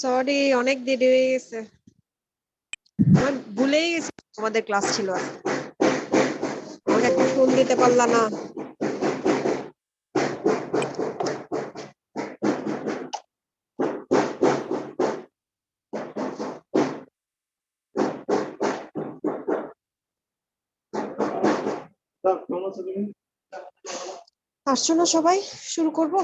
Sorry, অনেক দেরি হয়ে গেছে। আমি ভুলেই গেছি আমাদের ক্লাস ছিল। আমাকে একটা ফোন দিতে পারলা না। আসছো না সবাই? শুরু করব।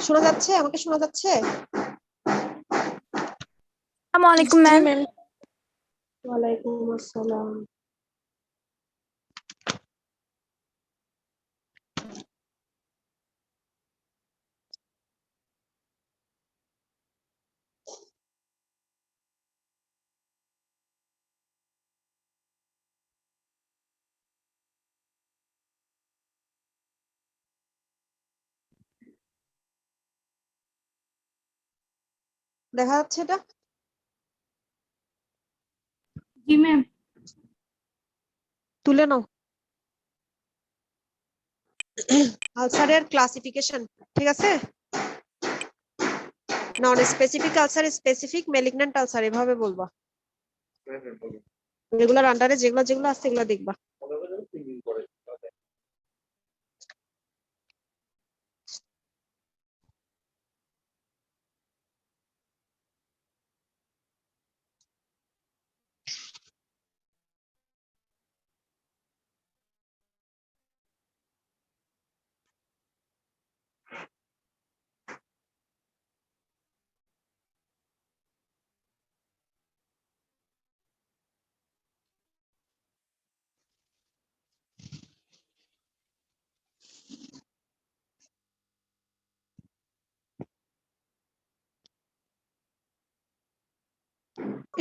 শোনা যাচ্ছে? আমাকে শোনা যাচ্ছে? আসসালামু আলাইকুম জি ম্যাম। ম্যাম। ওয়ালাইকুম আসসালাম। দেখা যাচ্ছে এটা? জি ম্যাম। তুলে নাও। আলসারের ক্লাসিফিকেশন, ঠিক আছে? Non specific ulcer, specific malignant ulcer, এভাবে বলবা। রেগুলার আন্ডারে যেগুলো যেগুলো আছে এগুলো দেখবা।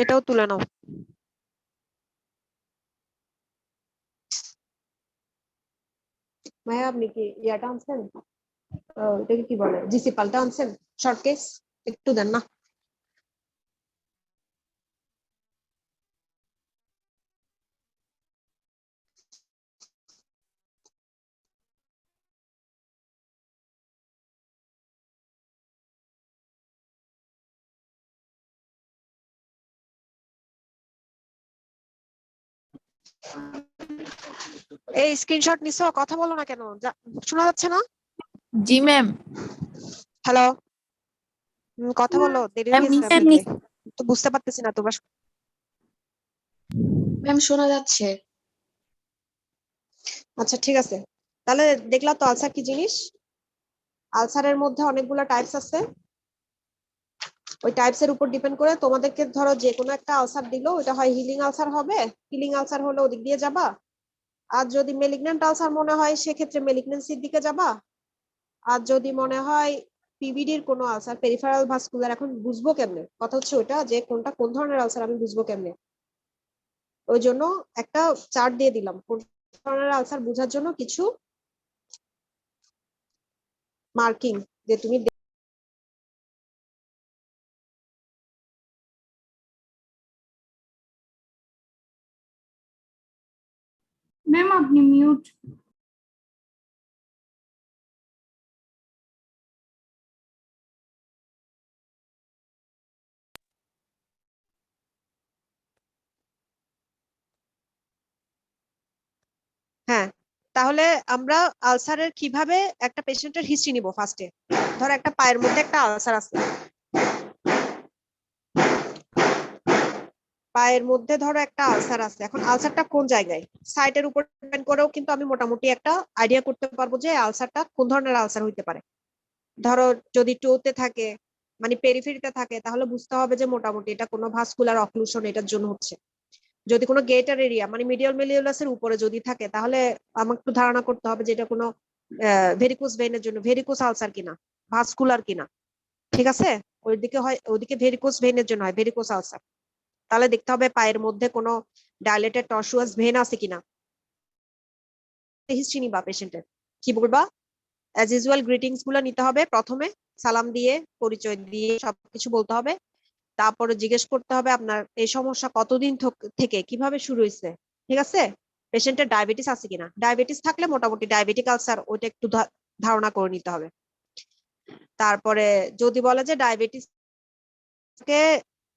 এটাও তুলে নাও। ভাইয়া আপনি কি ইয়াটা আনছেন? এটাকে কি বলে, জিসি পাল্টা আনছেন? শর্ট কেস একটু দেন না। এই স্ক্রিনশট নিছো, কথা বলো না কেন? শোনা যাচ্ছে না? জি ম্যাম। হ্যালো, কথা বলো, দেরি হয়ে গেছে ম্যাম নিতে। তো বুঝতে পারতেছি না তোমার। ম্যাম শোনা যাচ্ছে। আচ্ছা ঠিক আছে, তাহলে দেখলা তো আলসার কি জিনিস। আলসারের মধ্যে অনেকগুলো টাইপস আছে। ওই টাইপস এর উপর ডিপেন্ড করে তোমাদেরকে ধরো যে কোনো একটা আলসার দিলো, ওটা হয় হিলিং আলসার হবে। হিলিং আলসার হলে ওদিক দিয়ে যাবা। আর যদি মেলিগন্যান্ট আলসার মনে হয় সেক্ষেত্রে মেলিগন্যান্সির দিকে যাবা। আর যদি মনে হয় পিভিডির কোনো আলসার, পেরিফেরাল ভাস্কুলার, এখন বুঝবো কেমনে? কথা হচ্ছে ওটা যে কোনটা কোন ধরনের আলসার আমি বুঝবো কেমনে? ওই জন্য একটা চার্ট দিয়ে দিলাম কোন ধরনের আলসার বোঝার জন্য কিছু মার্কিং, যে তুমি ম্যাম আপনি মিউট। হ্যাঁ, তাহলে আমরা আলসারের কিভাবে একটা পেশেন্টের হিস্ট্রি নিব ফার্স্টে। ধরো একটা পায়ের মধ্যে একটা আলসার আছে, পায়ের মধ্যে ধরো একটা আলসার আছে। এখন আলসারটা কোন জায়গায়, সাইটের উপর ডিপেন্ড করেও কিন্তু আমি মোটামুটি একটা আইডিয়া করতে পারবো যে আলসারটা কোন ধরনের আলসার হইতে পারে। ধরো যদি টোতে থাকে, মানে পেরিফেরিতে থাকে, তাহলে বুঝতে হবে যে মোটামুটি এটা কোনো ভাস্কুলার অক্লুশন এটার জন্য হচ্ছে। যদি কোনো গেটার এরিয়া মানে মিডিয়াল মেলিউলাসের উপরে যদি থাকে, তাহলে আমাকে একটু ধারণা করতে হবে যে এটা কোনো ভেরিকোস ভেইনের জন্য, ভেরিকোস আলসার কিনা, ভাস্কুলার কিনা। ঠিক আছে, ওইদিকে হয়, ওইদিকে ভেরিকোস ভেইনের জন্য হয় ভেরিকোস আলসার। তাহলে দেখতে হবে পায়ের মধ্যে কোনো ডাইলেটেড টর্সুয়াস ভেন আছে কিনা। হিস্ট্রি নিবা পেশেন্টের, কি বলবা? অ্যাজ ইউজুয়াল গ্রিটিংস গুলো নিতে হবে প্রথমে। সালাম দিয়ে পরিচয় দিয়ে সবকিছু বলতে হবে। তারপরে জিজ্ঞেস করতে হবে আপনার এই সমস্যা কতদিন থেকে কিভাবে শুরু হয়েছে, ঠিক আছে? পেশেন্টের ডায়াবেটিস আছে কিনা, ডায়াবেটিস থাকলে মোটামুটি ডায়াবেটিক আলসার ওইটা একটু ধারণা করে নিতে হবে। তারপরে যদি বলে যে ডায়াবেটিস কে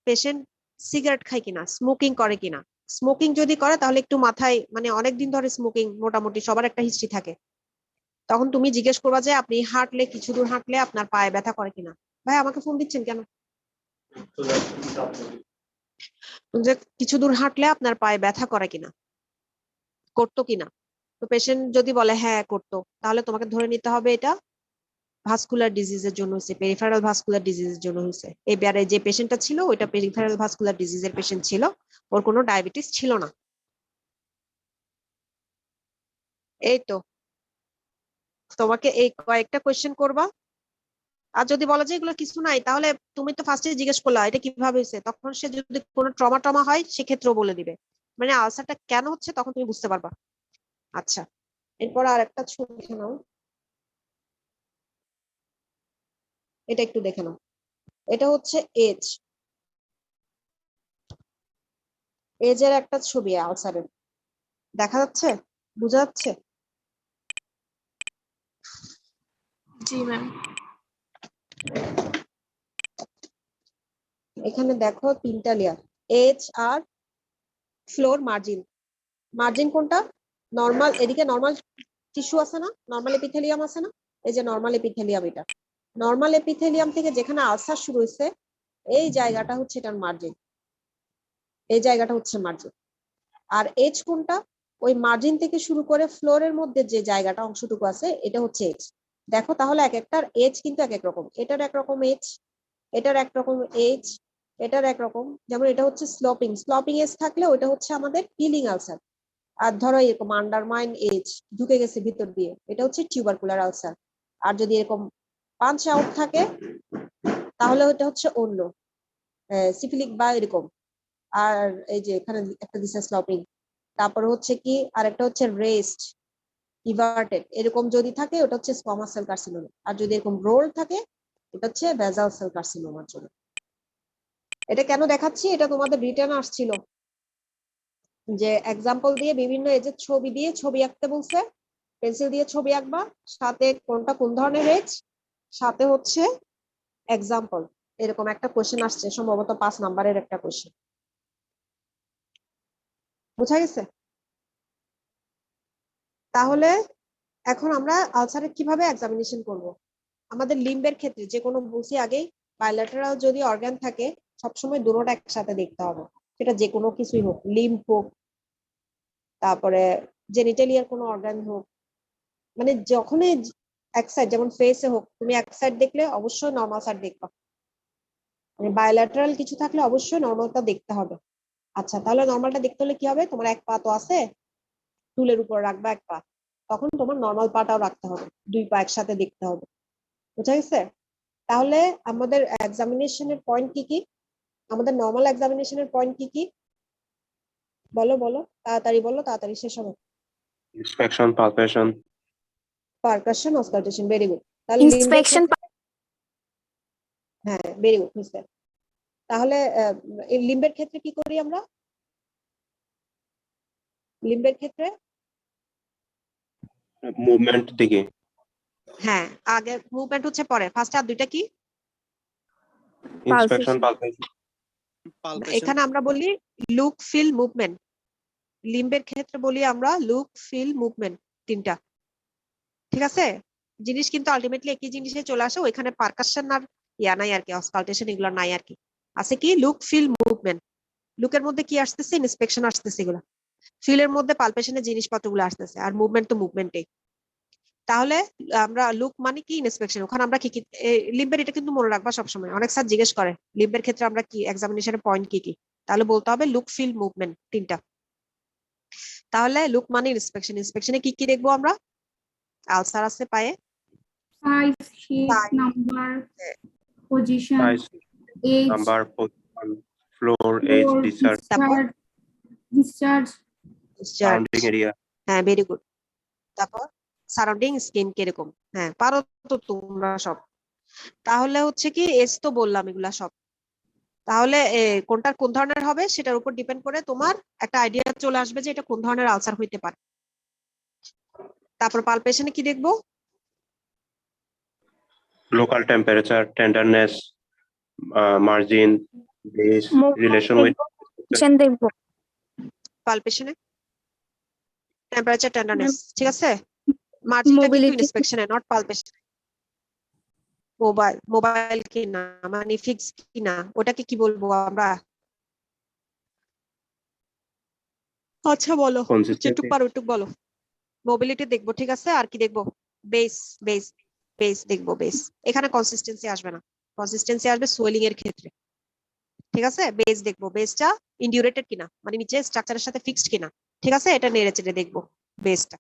পেশেন্ট সিগারেট খায় কিনা, স্মোকিং করে কিনা, স্মোকিং যদি করে তাহলে একটু মাথায় মানে অনেকদিন ধরে স্মোকিং মোটামুটি সবার একটা হিস্ট্রি থাকে, তখন তুমি জিজ্ঞেস করবা যে আপনি হাঁটলে কিছু দূর হাঁটলে আপনার পায়ে ব্যথা করে কিনা। ভাই আমাকে ফোন দিচ্ছেন কেন? যে কিছু দূর হাঁটলে আপনার পায়ে ব্যথা করে কিনা, করতো কিনা। তো পেশেন্ট যদি বলে হ্যাঁ করতো, তাহলে তোমাকে ধরে নিতে হবে এটা ভাস্কুলার ডিজিজের জন্য হয়েছে, পেরিফেরাল ভাস্কুলার ডিজিজের জন্য হয়েছে। এবারে যে পেশেন্টটা ছিল ওইটা পেরিফেরাল ভাস্কুলার ডিজিজের পেশেন্ট ছিল, ওর কোনো ডায়াবেটিস ছিল না। এই তো তোমাকে এই কয়েকটা কোয়েশ্চেন করবা। আর যদি বলো যে এগুলো কিছু নাই, তাহলে তুমি তো ফার্স্টে জিজ্ঞেস করলা এটা কিভাবে হয়েছে, তখন সে যদি কোনো ট্রমা ট্রমা হয় সেক্ষেত্রেও বলে দিবে, মানে আলসারটা কেন হচ্ছে তখন তুমি বুঝতে পারবা। আচ্ছা, এরপর আর একটা ছবি দেখে নাও, এটা একটু দেখে নাও। এটা হচ্ছে এজ, এজের একটা ছবি আলসারের, দেখা যাচ্ছে, বোঝা যাচ্ছে? জি ম্যাম। এখানে দেখো 3টা লেয়ার, এজ আর ফ্লোর মার্জিন। মার্জিন কোনটা? নর্মাল, এদিকে নর্মাল টিস্যু আছে না, নর্মাল এপিথেলিয়াম আছে না, এই যে নর্মাল এপিথেলিয়াম, এটা নর্মাল এপিথেলিয়াম থেকে যেখানে আলসার শুরু হয়েছে এই জায়গাটা হচ্ছে এটার মার্জিন, এই জায়গাটা হচ্ছে মার্জিন। আর এজ কোনটা? ওই মার্জিন থেকে শুরু করে ফ্লোরের মধ্যে যে জায়গাটা অংশটুকু আছে এটা হচ্ছে এজ। দেখো তাহলে এক একটার এজ কিন্তু এক এক রকম, এটার একরকম এজ, এটার একরকম এজ, এটার একরকম। যেমন এটা হচ্ছে স্লোপিং, স্লোপিং এজ থাকলে ওটা হচ্ছে আমাদের হিলিং আলসার। আর ধরো এরকম আন্ডারমাইন এজ ঢুকে গেছে ভিতর দিয়ে, এটা হচ্ছে টিউবারকুলার আলসার। আর যদি এরকম পাঞ্চ আউট থাকে তাহলে ওটা হচ্ছে অন্য সিফিলিক বা এরকম। আর এই যে এখানে একটা দিছে স্লপিং, তারপরে হচ্ছে কি আরেকটা হচ্ছে রেস্ট ইভার্টেড, এরকম যদি থাকে ওটা হচ্ছে স্কোয়ামাস সেল কার্সিনোমা। আর যদি এরকম রোল থাকে এটা হচ্ছে বেজাল সেল কার্সিনোমার জন্য। এটা কেন দেখাচ্ছি, এটা তোমাদের রিটার্ন আসছিল যে এক্সাম্পল দিয়ে বিভিন্ন এজের ছবি দিয়ে ছবি আঁকতে বলছে, পেন্সিল দিয়ে ছবি আঁকবা, সাথে কোনটা কোন ধরনের এজ, সাথে হচ্ছে এক্সাম্পল। এরকম একটা কোশ্চেন আসছে, সম্ভবত 5 নাম্বারের একটা কোশ্চেন। বুঝা গেছে? তাহলে এখন আমরা আলসারের কিভাবে এক্সামিনেশন করব। আমাদের লিম্বের ক্ষেত্রে যে কোনো বলছি আগেই, বাইল্যাটারাল যদি অর্গান থাকে সবসময় দুটোটা একসাথে দেখতে হবে, সেটা যে কোনো কিছুই হোক, লিম্ব হোক, তারপরে জেনিটালিয়ার কোনো অর্গান হোক, মানে যখনই এক সাইড, যেমন ফেসে হোক, তুমি এক সাইড দেখলে অবশ্যই নর্মাল সাইড দেখবা, মানে বায়োল্যাটারাল কিছু থাকলে অবশ্যই নর্মালটা দেখতে হবে। আচ্ছা, তাহলে নর্মালটা দেখতে হলে কি হবে, তোমার এক পা তো আছে, টুলের উপর রাখবা এক পা, তখন তোমার নর্মাল পাটাও রাখতে হবে, 2 পা একসাথে দেখতে হবে। বুঝা গেছে? তাহলে আমাদের এক্সামিনেশনের পয়েন্ট কি কি, আমাদের নর্মাল এক্সামিনেশনের পয়েন্ট কি কি, বলো বলো, তাড়াতাড়ি বলো, তাড়াতাড়ি শেষ হবে। Inspection, palpation, percussion, auscultation, very good. তাহলে লিম্বের ইন্সপেকশন। ক্ষেত্রে, হ্যাঁ ভেরি গুড মিস্টার। তাহলে এই লিম্বের ক্ষেত্রে কি করি আমরা, লিম্বের ক্ষেত্রে movement দিকে হ্যাঁ আগে মুভমেন্ট হচ্ছে পরে, ফার্স্ট আর দুইটা কি, inspection, palpation, এখানে আমরা বলি লুক ফিল মুভমেন্ট, লিম্বের ক্ষেত্রে বলি আমরা লুক ফিল মুভমেন্ট, 3টা। ঠিক আছে, জিনিস কিন্তু আলটিমেটলি একই জিনিসে চলে আসে, ওইখানে পারকাশন আর ইয়া নাই আর কি, অসকালটেশন এগুলো নাই আর কি, আছে কি লুক ফিল মুভমেন্ট। লুকের মধ্যে কি আসতেছে, ইন্সপেকশন আসতেছে, এগুলো ফিলের মধ্যে পালপেশনের জিনিসপত্রগুলো আসতেছে, আর মুভমেন্ট তো মুভমেন্টেই। তাহলে আমরা লুক মানে কি, ইন্সপেকশন, ওখানে আমরা কি কি লিম্বের, এটা কিন্তু মনে রাখবা সবসময়, অনেক স্যার জিজ্ঞেস করে লিম্বের ক্ষেত্রে আমরা কি এক্সামিনেশনের পয়েন্ট কি কি, তাহলে বলতে হবে লুক ফিল মুভমেন্ট, 3টা। তাহলে লুক মানে ইন্সপেকশন, ইন্সপেকশনে কি কি দেখবো আমরা, আলসার আছে পায়ে, size, shape, size, number, position, size, age, number, position, floor, age, floor, discharge, তারপর ডিসচার্জ, surrounding area, হ্যাঁ ভেরি গুড। তারপর সারাউন্ডিং স্কিন কিরকম, হ্যাঁ পারো তো তোমরা সব। তাহলে হচ্ছে কি এস তো বললাম এগুলা সব। তাহলে কোনটা কোন ধরনের হবে সেটার উপর ডিপেন্ড করে তোমার একটা আইডিয়া চলে আসবে যে এটা কোন ধরনের আলসার হইতে পারে। তারপর পালপেশনে কি দেখবো? local temperature, tenderness, margin, base, relation with দেখবো পালপেশনে টেম্পারেচার টেন্ডারনেস, ঠিক আছে। মার্জিনটা কিন্তু মোবিলিটি ইন্সপেকশনে, নট পালপেশনে। মোবাইল কিনা মানে ফিক্স কিনা ওটাকে কি বলবো আমরা? আচ্ছা বলো, যেটুক consistency, পারো ওটুক বলো। মোবিলিটি দেখবো, ঠিক আছে। আর কি দেখবো? বেস বেস বেস দেখবো, বেস। এখানে কনসিস্টেন্সি আসবে না, কনসিস্টেন্সি আসবে সোয়েলিং এর ক্ষেত্রে, ঠিক আছে। বেস দেখবো, বেসটা ইনডিউরেটেড কিনা মানে নিচে স্ট্রাকচারের সাথে ফিক্সড কিনা, ঠিক আছে। এটা নেড়ে চেড়ে দেখবো বেসটা।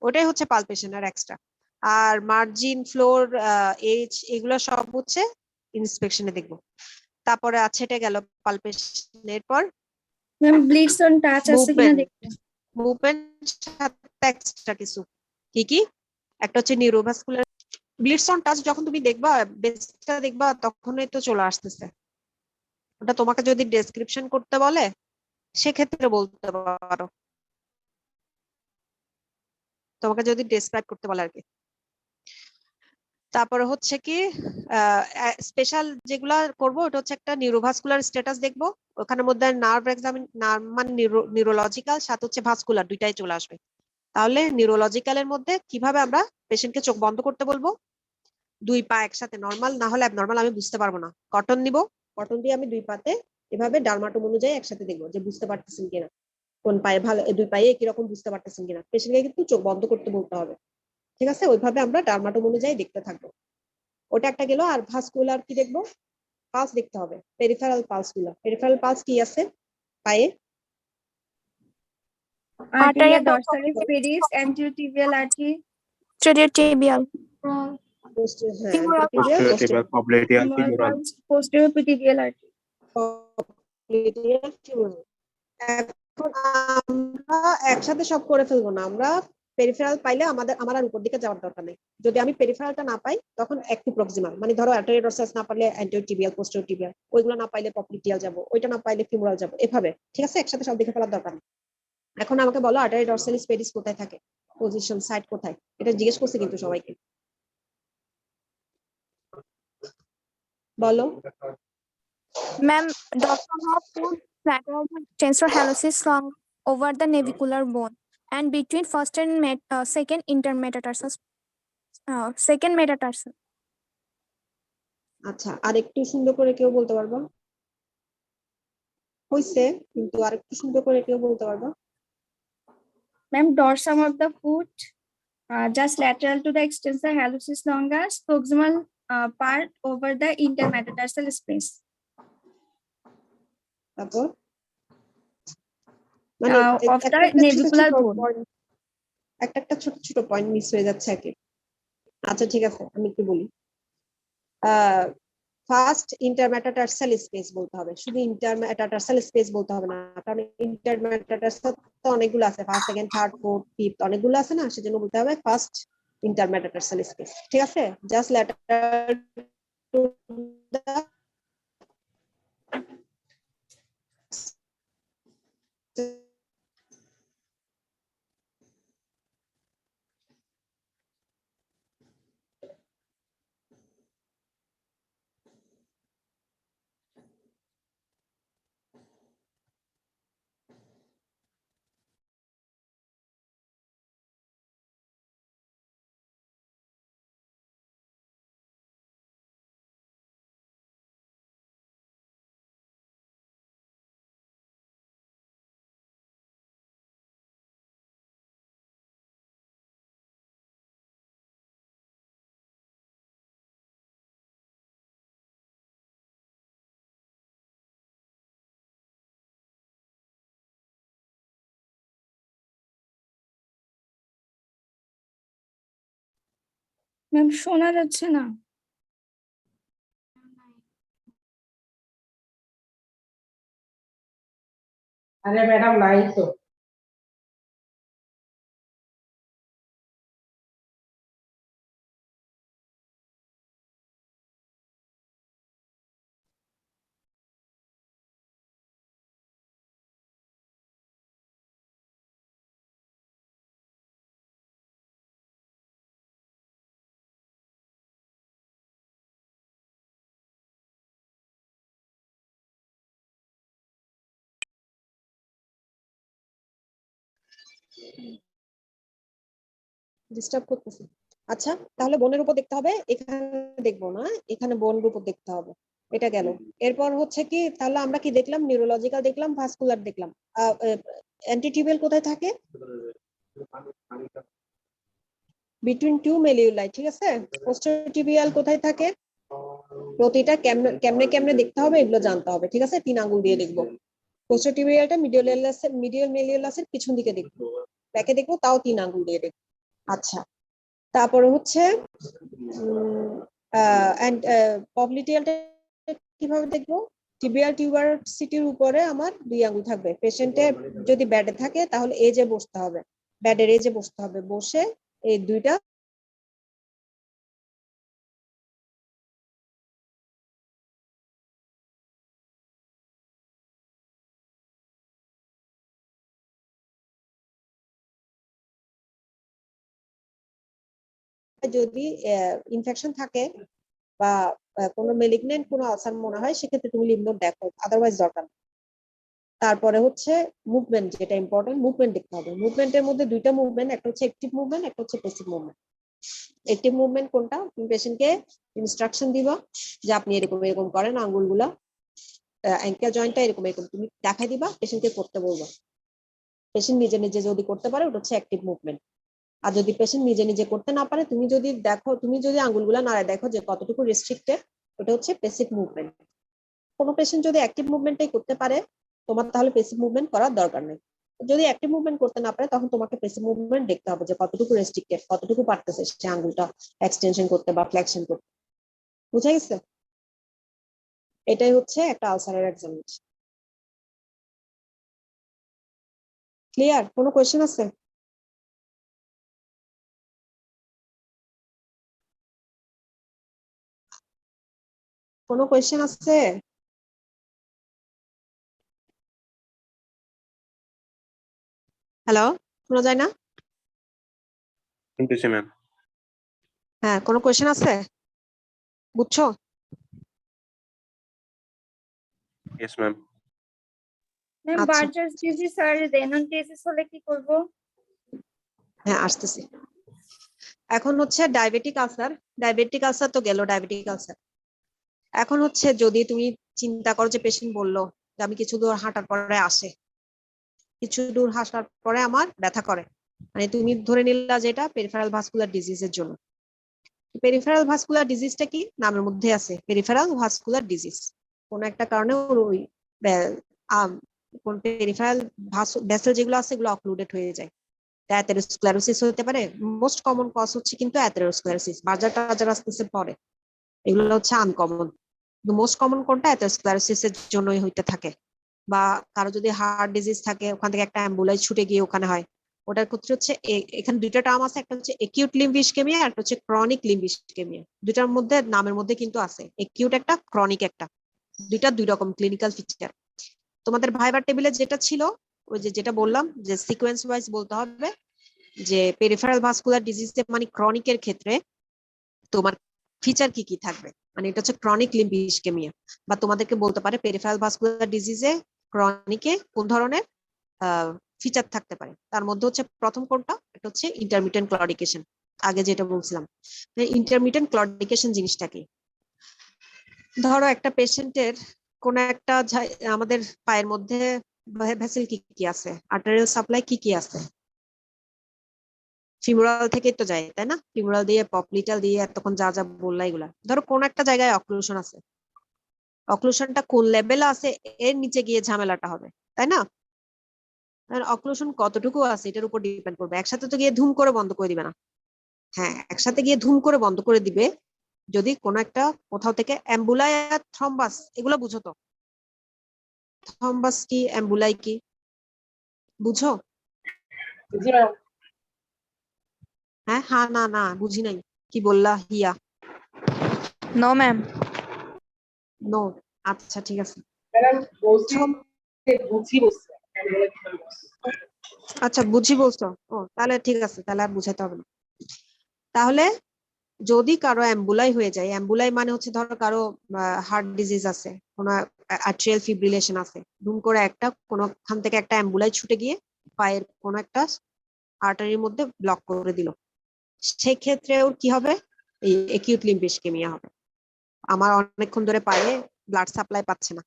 ওটাই হচ্ছে পালপেশন আর এক্সট্রা। আর মার্জিন, ফ্লোর, এজ এগুলো সব হচ্ছে ইন্সপেকশনে দেখবো। তারপরে আছে, এটা গেল পালপেশনের পর ম্যাম ব্লিডস অন টাচ আছে কিনা মুভমেন্ট। দেখবো মুভমেন্ট সাথে এক্সট্রা কিছু কি কি? একটা হচ্ছে নিউরোভাস্কুলার। ব্লিডস অন টাচ যখন তুমি দেখবা, বেসটা দেখবা, তখনই তো চলে আসতেছে। ওটা তোমাকে যদি ডেসক্রিপশন করতে বলে সেক্ষেত্রে বলতে পারো, তোমাকে যদি ডেসক্রাইব করতে বলে আর কি। তারপরে হচ্ছে কি স্পেশাল যেগুলা করব, ওটা হচ্ছে একটা নিউরোভাস্কুলার স্ট্যাটাস দেখবো। ওখানের মধ্যে নার্ভ এক্সামিন, মানে নিউরোলজিক্যাল সাথে হচ্ছে ভাস্কুলার দুইটাই চলে আসবে। তাহলে নিউরোলজিক্যালের মধ্যে কিভাবে আমরা পেশেন্টকে চোখ বন্ধ করতে বলবো? দুই পা একসাথে, নর্মাল না হলে অ্যাবনর্মাল আমি বুঝতে পারবো না। কটন নিব, কটন দিয়ে আমি দুই পাতে এভাবে ডার্মাটোম অনুযায়ী একসাথে দেখবো যে বুঝতে পারতেছেন কিনা, কোন পায়ে ভালো, দুই পায়ে একই রকম বুঝতে পারতেছেন কিনা। পেশেন্টকে কিন্তু চোখ বন্ধ করতে বলতে হবে, ঠিক আছে। ওইভাবে আমরা ডার্মাটোম অনুযায়ী দেখতে থাকবো। ওটা একটা গেল। আর ভাস্কুলার কি দেখবো? পালস দেখতে হবে, পেরিফেরাল পালস গুলো। পেরিফেরাল পালস কি আছে পায়ে? আর্টেরিয়া arteria dorsalis pedis anterior tibial artery tibial হ্যাঁ, Femoral anterior, posterior posterior, tibial, popliteal, femoral. posterior tibial artery popliteal. এখন আমরা একসাথে সব করে ফেলবো না, আমরা পেরিফেরাল পাইলে আমার আর উপর দিকে যাওয়ার দরকার নেই। যদি আমি পেরিফেরালটা না পাই তখন একটু প্রক্সিমাল, মানে ধরো আর্টেরিয়া ডরসালিস না পারলে অ্যান্টেরিয়র টিবিয়াল, পোস্টেরিয়র টিবিয়াল, ওইগুলো না পাইলে পপ্লিটিয়াল যাব, ওইটা না পাইলে ফিমোরাল যাব, এভাবে, ঠিক আছে। একসাথে সব দেখে ফেলার দরকার নেই। এখন আমাকে বলো আর্টারি ডরসালিস পেডিস কোথায় থাকে, পজিশন সাইড কোথায়? এটা জিজ্ঞেস করছে কিন্তু সবাইকে, বলো। Ma'am dorsum of foot lateral tensor hallucis long over the navicular bone and between first and second intermetatarsus second metatarsal আচ্ছা, আর একটু সুন্দর করে কেউ বলতে পারবা? হইছে, কিন্তু আর একটু সুন্দর করে কেউ বলতে পারবা? ma'am dorsum of the foot just lateral to the extensor hallucis longus proximal part over the intermetatarsal space তারপর মানে of একটা the একটা ছোট navicular ছোট bone পয়েন্ট, একটা ছোট ছোট পয়েন্ট মিস হয়ে যাচ্ছে আর কি। আচ্ছা ঠিক আছে, আমি একটু বলি। ফার্স্ট ইন্টারমেটাটার্সাল স্পেস বলতে হবে, শুধু ইন্টারমেটাটার্সাল স্পেস বলতে হবে না, কারণ ইন্টারমেটাটার্সাল তো অনেকগুলো আছে, first, second, third, fourth, fifth অনেকগুলো আছে না, সেজন্য বলতে হবে ফার্স্ট ইন্টারমেটাটার্সাল স্পেস, ঠিক আছে। Just lateral to the ma'am শোনা যাচ্ছে না अरे मैडम नहीं तो ডিস্টার্ব করতেছে। আচ্ছা তাহলে বোনের উপর দেখতে হবে, এখানে দেখবো না, এখানে বোনের উপর দেখতে হবে। এটা গেল। এরপর হচ্ছে কি, তাহলে আমরা কি দেখলাম? নিউরোলজিক্যাল দেখলাম, ভাস্কুলার দেখলাম। অ্যান্টিটিবিয়াল কোথায় থাকে? বিটুইন টু মেলিউলাই, ঠিক আছে। পোস্টেরিটিবিয়াল কোথায় থাকে? প্রতিটা কেমনে কেমনে কেমনে দেখতে হবে এগুলো জানতে হবে, ঠিক আছে। 3 আঙ্গুল দিয়ে দেখবো। পোস্টেরিটিবিয়ালটা মিডিয়াল মেলিউলাসের পিছন দিকে দেখবো, ব্যাকে দেখবো, তাও 3 আঙ্গুল দিয়ে দেখবো। আচ্ছা, তারপরে হচ্ছে পবলিটিয়ালটা কিভাবে দেখবো? টিবিয়াল টিউবারসিটির উপরে আমার 2 আঙ্গুল থাকবে। পেশেন্টের যদি বেডে থাকে তাহলে এজে বসতে হবে, বেডের এজে বসতে হবে, বসে এই দুইটা যদি ইনফেকশন থাকে বা কোনো মেলিগনেন্ট কোনো আলসার মনে হয়, সেক্ষেত্রে তুমি লিম্ব নোড দেখো, আদারওয়াইজ দরকার নেই। তারপরে হচ্ছে মুভমেন্ট, যেটা ইম্পর্টেন্ট, মুভমেন্ট দেখতে হবে। মুভমেন্টের মধ্যে 2টা মুভমেন্ট, একটা হচ্ছে অ্যাক্টিভ মুভমেন্ট, একটা হচ্ছে প্যাসিভ মুভমেন্ট। অ্যাক্টিভ মুভমেন্ট কোনটা? তুমি পেশেন্টকে ইনস্ট্রাকশন দিবা যে আপনি এরকম এরকম করেন, আঙ্গুলগুলা অ্যাঙ্কেল জয়েন্টটা এরকম এরকম তুমি দেখাই দিবা, পেশেন্টকে করতে বলবা। পেশেন্ট নিজে নিজে যদি করতে পারে ওটা হচ্ছে অ্যাক্টিভ মুভমেন্ট। আর যদি পেশেন্ট নিজে নিজে করতে না পারে, তুমি যদি দেখো, তুমি যদি আঙ্গুলগুলা নাড়ায় দেখো যে কতটুকু রেস্ট্রিক্টেড, ওটা হচ্ছে প্যাসিভ মুভমেন্ট। কোনো পেশেন্ট যদি অ্যাক্টিভ মুভমেন্টটাই করতে পারে, তোমার তাহলে প্যাসিভ মুভমেন্ট করার দরকার নেই। যদি অ্যাক্টিভ মুভমেন্ট করতে না পারে, তখন তোমাকে প্যাসিভ মুভমেন্ট দেখতে হবে যে কতটুকু রেস্ট্রিক্টেড, কতটুকু পারতেছে সে আঙ্গুলটা এক্সটেনশন করতে বা ফ্লেকশন করতে। বুঝা গেছে? এটাই হচ্ছে একটা আলসারের এক্সামিনেশন। ক্লিয়ার? কোনো কোয়েশ্চেন আছে? কোনো কোয়েশ্চেন আছে? হ্যালো, শোনা যায় না? শুনতেছি ম্যাম। হ্যাঁ, কোনো কোয়েশ্চেন আছে? বুঝছো? Yes ma'am. ম্যাম আচ্ছা, বার্জার্স ডিজিজ আর রেনন ডিজিজ হলে কি করব? হ্যাঁ আসতেছি। এখন হচ্ছে ডায়াবেটিক আলসার। ডায়াবেটিক আলসার তো গেল, ডায়াবেটিক আলসার। এখন হচ্ছে যদি তুমি চিন্তা করো যে পেশেন্ট বললো যে আমি কিছু দূর হাঁটার পরে আসে, কিছু দূর হাঁটার পরে আমার ব্যথা করে, মানে তুমি ধরে নিলা যে এটা পেরিফেরাল ভাস্কুলার ডিজিজের জন্য। পেরিফেরাল ভাস্কুলার ডিজিজটা কি? নামের মধ্যে আছে, পেরিফেরাল ভাস্কুলার ডিজিজ। কোন একটা কারণে ওই কোন পেরিফেরাল ভেসেল যেগুলো আছে এগুলো অক্লুডেড হয়ে যায়। অ্যাথেরোস্ক্লেরোসিস হতে পারে। মোস্ট কমন কজ হচ্ছে কিন্তু অ্যাথেরোস্ক্লেরোসিস। বার্জার টার্জার আসতেছে পরে, এগুলো হচ্ছে আনকমন। মোস্ট কমন কোনটা? অ্যাথেরোস্ক্লেরোসিস এর জন্যই হইতে থাকে। বা কারো যদি হার্ট ডিজিজ থাকে, ওখান থেকে একটা অ্যাম্বুলাইজ ছুটে গিয়ে ওখানে হয়। ওটার ক্ষেত্রে হচ্ছে এখানে 2টা টার্ম আছে, একটা হচ্ছে একিউট লিম্ব ইসকেমিয়া আর একটা হচ্ছে ক্রনিক লিম্ব ইসকেমিয়া। 2টার মধ্যে নামের মধ্যে কিন্তু আছে একিউট একটা, ক্রনিক একটা। 2টা 2 রকম ক্লিনিক্যাল ফিচার। তোমাদের ভাইবার টেবিলে যেটা ছিল, ওই যে যেটা বললাম যে সিকোয়েন্স ওয়াইজ বলতে হবে যে পেরিফেরাল ভাস্কুলার ডিজিজ মানে ক্রনিকের ক্ষেত্রে তোমার ফিচার কি কি থাকবে। মানে এটা হচ্ছে ক্রনিক লিম্ব ইসকেমিয়া। বা তোমাদেরকে বলতে পারে পেরিফেরাল ভাস্কুলার ডিজিজে ক্রনিকে কোন ধরনের ফিচার থাকতে পারে। তার মধ্যে হচ্ছে প্রথম কোনটা, এটা হচ্ছে ইন্টারমিটেন্ট ক্লডিকেশন। আগে যেটা বলছিলাম, ইন্টারমিটেন্ট ক্লডিকেশন জিনিসটা কি? ধরো একটা পেশেন্টের কোন একটা আমাদের পায়ের মধ্যে ভেসেল কি কি আছে, আর্টারিয়াল সাপ্লাই কি কি আছে, ফিমোরাল থেকে তো যায় তাই না? ফিমোরাল দিয়ে পপলিটাল দিয়ে এতক্ষণ যা যা বললা এগুলা। ধরো কোন একটা জায়গায় অক্লুশন আছে, অক্লুশনটা কোন লেভেলে আছে এর নিচে গিয়ে ঝামেলাটা হবে, তাই না? অক্লুশন কতটুকু আছে এটার উপর ডিপেন্ড করবে। একসাথে তো গিয়ে ধুম করে বন্ধ করে দিবে না। হ্যাঁ, একসাথে গিয়ে ধুম করে বন্ধ করে দিবে যদি কোনো একটা কোথাও থেকে অ্যাম্বুলাই আর থ্রম্বাস, এগুলো বুঝো তো? থ্রম্বাস কি, অ্যাম্বুলাই কি বুঝো? জি ম্যাম। হ্যাঁ হ্যাঁ, না না বুঝি নাই, কি বললা হিয়া? No, ma'am. নো, আচ্ছা ঠিক আছে। ম্যাডাম বলছি যে বুঝি বলছি। আচ্ছা বুঝি বলছো, ও তাহলে ঠিক আছে, তাহলে আর বুঝাতে হবে না। তাহলে যদি কারো অ্যাম্বুলাই হয়ে যায়, অ্যাম্বুলাই মানে হচ্ছে ধরো কারো হার্ট ডিজিজ আছে, কোনো আর্টেরিয়াল ফিব্রিলেশন আছে, দুম করে একটা কোনোখান থেকে একটা অ্যাম্বুলাই ছুটে গিয়ে পায়ের কোনো একটা আর্টারির মধ্যে ব্লক করে দিল, সেক্ষেত্রে ওর কি হবে, এই একিউট লিম্ফ ইসকেমিয়া হবে। আমার অনেকক্ষণ ধরে পায়ে ব্লাড সাপ্লাই পাচ্ছে না।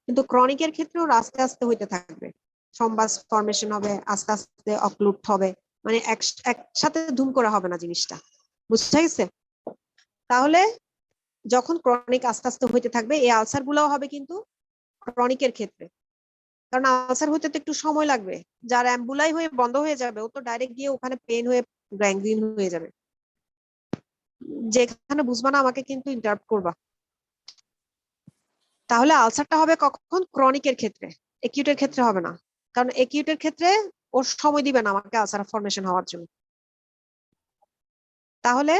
কিন্তু ক্রনিকের ক্ষেত্রেও আস্তে আস্তে হইতে থাকবে, থ্রম্বাস ফরমেশন হবে, আস্তে আস্তে অক্লুট হবে, মানে একসাথে ধুম করা হবে না জিনিসটা, বুঝতে গেছে? তাহলে যখন ক্রনিক আস্তে আস্তে হইতে থাকবে, এই আলসার গুলাও হবে কিন্তু ক্রনিকের ক্ষেত্রে, কারণ আলসার হইতে তো একটু সময় লাগবে। যার অ্যাম্বুলাই হয়ে বন্ধ হয়ে যাবে, ও তো ডাইরেক্ট গিয়ে ওখানে পেন হয়ে গ্যাংগ্রিন হয়ে যাবে। যেখানে বুঝবা না আমাকে কিন্তু ইন্টারাপ্ট করবা। তাহলে আলসারটা হবে কখন? ক্রনিকের ক্ষেত্রে, একিউটের ক্ষেত্রে হবে না, কারণ একিউটের ক্ষেত্রে ওর সময় দিবে না আমাকে আলসার ফরমেশন হওয়ার জন্য। তাহলে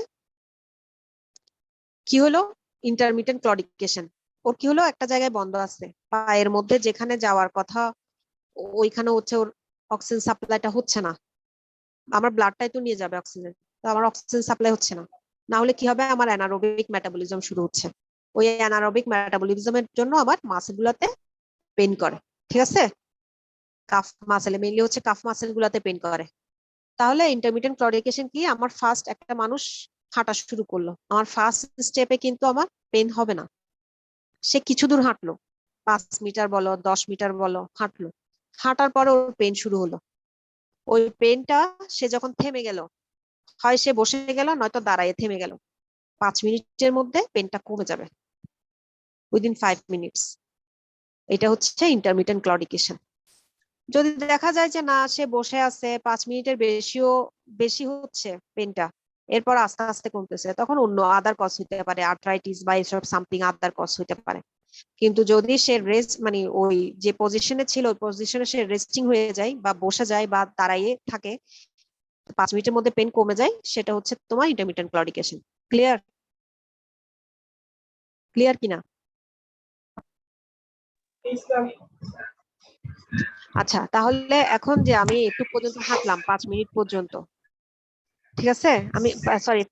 কি হলো? Intermittent claudication. ওর কি হলো? একটা জায়গায় বন্ধ আছে, পায়ের মধ্যে যেখানে যাওয়ার কথা ওইখানে হচ্ছে ওর অক্সিজেন সাপ্লাইটা হচ্ছে না। আমার ব্লাডটাই তো নিয়ে যাবে অক্সিজেন, তো আমার অক্সিজেন সাপ্লাই হচ্ছে না। না হলে কি হবে? আমার অ্যানারোবিক মেটাবলিজম শুরু হচ্ছে। ওই অ্যানারোবিক মেটাবলিজমের জন্য আমার মাসল গুলাতে পেন করে, ঠিক আছে? কাফ মাসেলে, মেইনলি হচ্ছে কাফ মাসেল গুলাতে পেন করে। তাহলে ইন্টারমিটেন্ট ক্লডিকেশন কি? আমার ফার্স্ট একটা মানুষ হাঁটা শুরু করলো, আমার ফার্স্ট স্টেপে কিন্তু আমার পেন হবে না। সে কিছু দূর হাঁটলো, 5 মিটার বলো 10 মিটার বলো, হাঁটলো, হাঁটার পরে ওর পেন শুরু হলো। ওই পেনটা সে যখন থেমে গেল, হয় সে বসে গেল নয়তো দাঁড়ায় থেমে গেল, 5 মিনিটের মধ্যে পেনটা কমে যাবে, উইদিন 5 মিনিটস। এটা হচ্ছে ইন্টারমিটেন্ট ক্লডিকেশন। যদি দেখা যায় যে না, সে বসে আছে 5 মিনিটের বেশি হচ্ছে পেনটা, এরপর আস্তে আস্তে কমতেছে, তখন অন্য আদার কজ হইতে পারে, আর্থ্রাইটিস বা এসব সামথিং আদার কজ হইতে পারে। কিন্তু যদি সে রেস্ট, মানে ওই যে পজিশনে ছিল ওই পজিশনে সে রেস্টিং হয়ে যায় বা বসে যায় বা দাঁড়াইয়ে থাকে, 5 মিনিটের মধ্যে পেন কমে যায়, সেটা হচ্ছে তোমার ইন্টারমিটেন্ট ক্লডিকেশন। ক্লিয়ার? ক্লিয়ার কিনা? Yes, ma'am. আচ্ছা, তাহলে এখন যে আমি একটু পর্যন্ত হাঁটলাম 5 মিনিট পর্যন্ত, ঠিক আছে? আমি সরি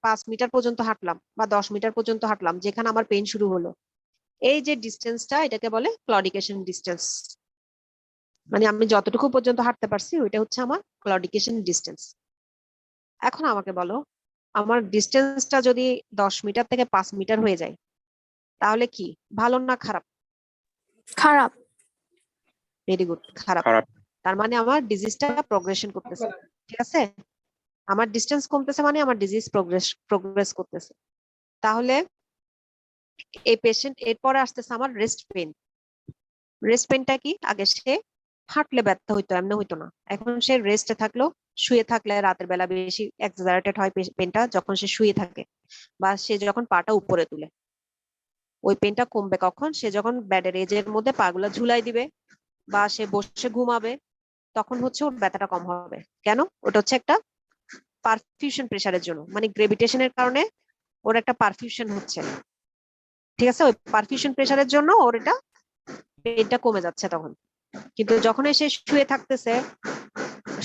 5 মিটার পর্যন্ত হাঁটলাম বা 10 মিটার পর্যন্ত হাঁটলাম, যেখানে আমার পেন শুরু হলো, এই যে ডিস্টেন্সটা এটাকে বলে ক্লডিকেশন ডিস্টেন্স। মানে আমি যতটুকু পর্যন্ত হাঁটতে পারছি ওইটা হচ্ছে আমার ক্লডিকেশন ডিস্টেন্স। এখন আমাকে বলো, আমার ডিস্টেন্সটা যদি 10 মিটার থেকে 5 মিটার হয়ে যায়, তাহলে কি ভালো না খারাপ? খারাপ। ভেরি গুড, খারাপ। খারাপ। তার মানে আমার ডিজিজটা প্রোগ্রেশন করতেছে, ঠিক আছে? আমার ডিস্টেন্স কমতেছে মানে আমার ডিজিজ প্রোগ্রেস করতেছে। তাহলে এই পেশেন্ট এরপরে আসতেছে আমার রেস্ট পেন। রেস্ট পেনটা কি? আগে সে হাঁটলে ব্যথা হইতো, এমনি হইতো না। এখন সে রেস্টে থাকলো, শুয়ে থাকলে রাতের বেলা বেশি এক্সাজারেটেড হয় পেনটা, যখন সে শুয়ে থাকে বা সে যখন পাটা উপরে তুলে। ওই পেনটা কমবে কখন? সে যখন বেডের এজের মধ্যে পাগুলা ঝুলাই দিবে বা সে বসে ঘুমাবে, তখন হচ্ছে ওর ব্যথাটা কম হবে। কেন? ওটা হচ্ছে একটা পারফিউশন প্রেসারের জন্য, মানে গ্রেভিটেশনের কারণে ওর একটা পারফিউশন হচ্ছে, ঠিক আছে? ওই পারফিউশন প্রেসারের জন্য ওর এটা পেনটা কমে যাচ্ছে তখন। কিন্তু যখন সে শুয়ে থাকতেছে,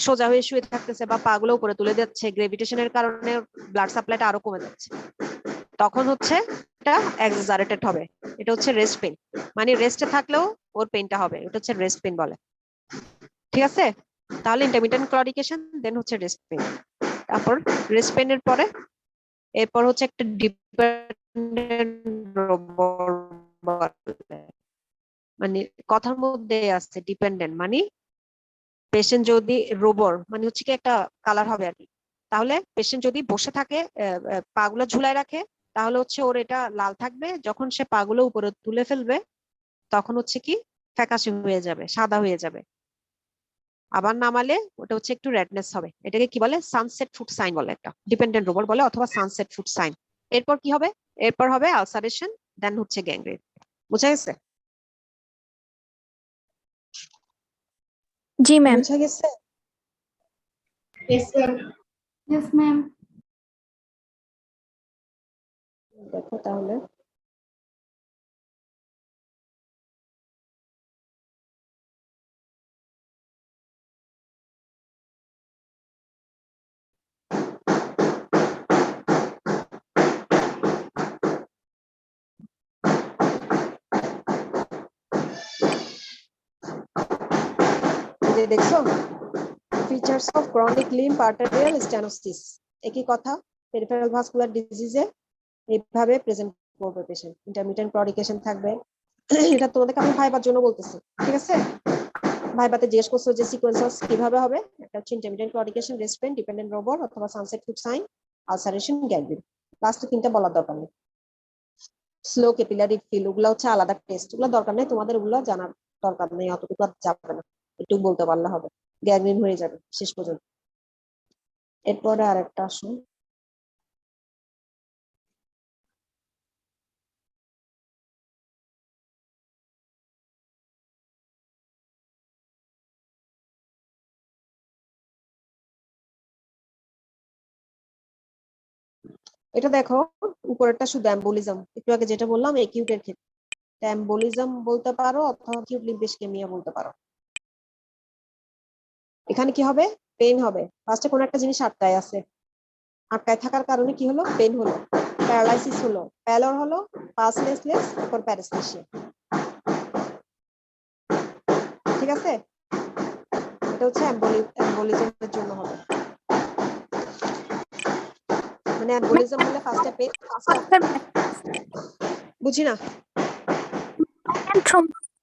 সোজা হয়ে শুয়ে থাকতেছে বা পা গুলো উপরে তুলে যাচ্ছে, গ্রেভিটেশনের কারণে ব্লাড সাপ্লাইটা আরো কমে যাচ্ছে, তখন হচ্ছে এটা এক্সাজারেটেড হবে। এটা হচ্ছে রেস্ট পেন, মানে রেস্টে থাকলেও ওর পেনটা হবে, এটা হচ্ছে রেস্ট পেন বলে, ঠিক আছে? তাহলে ইন্টারমিটেন্ট ক্লডিকেশন, দেন হচ্ছে রেস্ট পেন। তারপর রেস্ট পেনের পরে এরপর হচ্ছে একটা ডিপেন্ডেন্ট, মানে কথার মধ্যে আছে ডিপেন্ডেন্ট, মানে পেশেন্ট যদি রোবর, মানে হচ্ছে কি একটা কালার হবে আর কি। তাহলে পেশেন্ট যদি বসে থাকে, পাগুলো ঝুলায় রাখে, তাহলে হচ্ছে ওর এটা লাল থাকবে। যখন সে পাগুলো উপরে তুলে ফেলবে, তখন হচ্ছে কি ফ্যাকাশে হয়ে যাবে, সাদা হয়ে যাবে। আবার নামালে ওটা হচ্ছে একটু রেডনেস হবে। এটাকে কি বলে? সানসেট ফুড সাইন বলে, একটা ডিপেন্ডেন্ট রোবর বলে, অথবা সানসেট ফুড সাইন। এরপর কি হবে? এরপর হবে আলসারেশন, দেন হচ্ছে গ্যাংগ্রিন। বুঝা গেছে? জি ম্যাম। বুঝা গেছে? Yes, ma'am. Yes, ma'am. দেখো তাহলে, দেখছো features of chronic lymph arterial stenosis, একই কথা পেরিফেরাল ভাস্কুলার ডিজিজে এইভাবে প্রেজেন্ট করবে পেশেন্ট। ইন্টারমিটেন্ট ক্লডিকেশন থাকবে। এটা তোমাদেরকে আমি ভাইবার জন্য বলতেছি, ঠিক আছে? ভাইবাতে জিজ্ঞেস করছো যে সিকোয়েন্স কিভাবে হবে। একটা হচ্ছে intermittent claudication, restaurant, dependent rubor অথবা sunset foot sign, ulceration, gangrene. লাস্টে তিনটা বলার দরকার নেই। স্লো ক্যাপিলারি ফিল, ওগুলো হচ্ছে আলাদা টেস্ট, ওগুলো দরকার নেই তোমাদের, ওগুলো জানার দরকার নেই, অতটুকু আর যাবে না, একটু বলতে পারলে হবে, গ্যাংগ্রিন হয়ে যাবে শেষ পর্যন্ত। এরপরে আরেকটা আসুন, এটা দেখো উপরেরটা শুধু অ্যাম্বোলিজম, একটু আগে যেটা বললাম একিউটের ক্ষেত্রে অ্যাম্বোলিজম বলতে পারো অথবা অ্যাকিউট লিম্ফ ইসকেমিয়া বলতে পারো। এখানে কি হবে? পেইন হবে। ফার্স্টে কোন একটা জিনিস আটকায় আছে, আটকায় থাকার কারণে কি হলো? পেইন হলো, প্যারালাইসিস হলো, প্যালর হলো, পাসলেসলেস, তারপর প্যারাসলেশিয়া। ঠিক আছে, এটা হচ্ছে অ্যাম্বোলিজমের জন্য হবে। মানে অ্যাম্বোলিজম হলে ফার্স্টে পেইন, বুঝি না,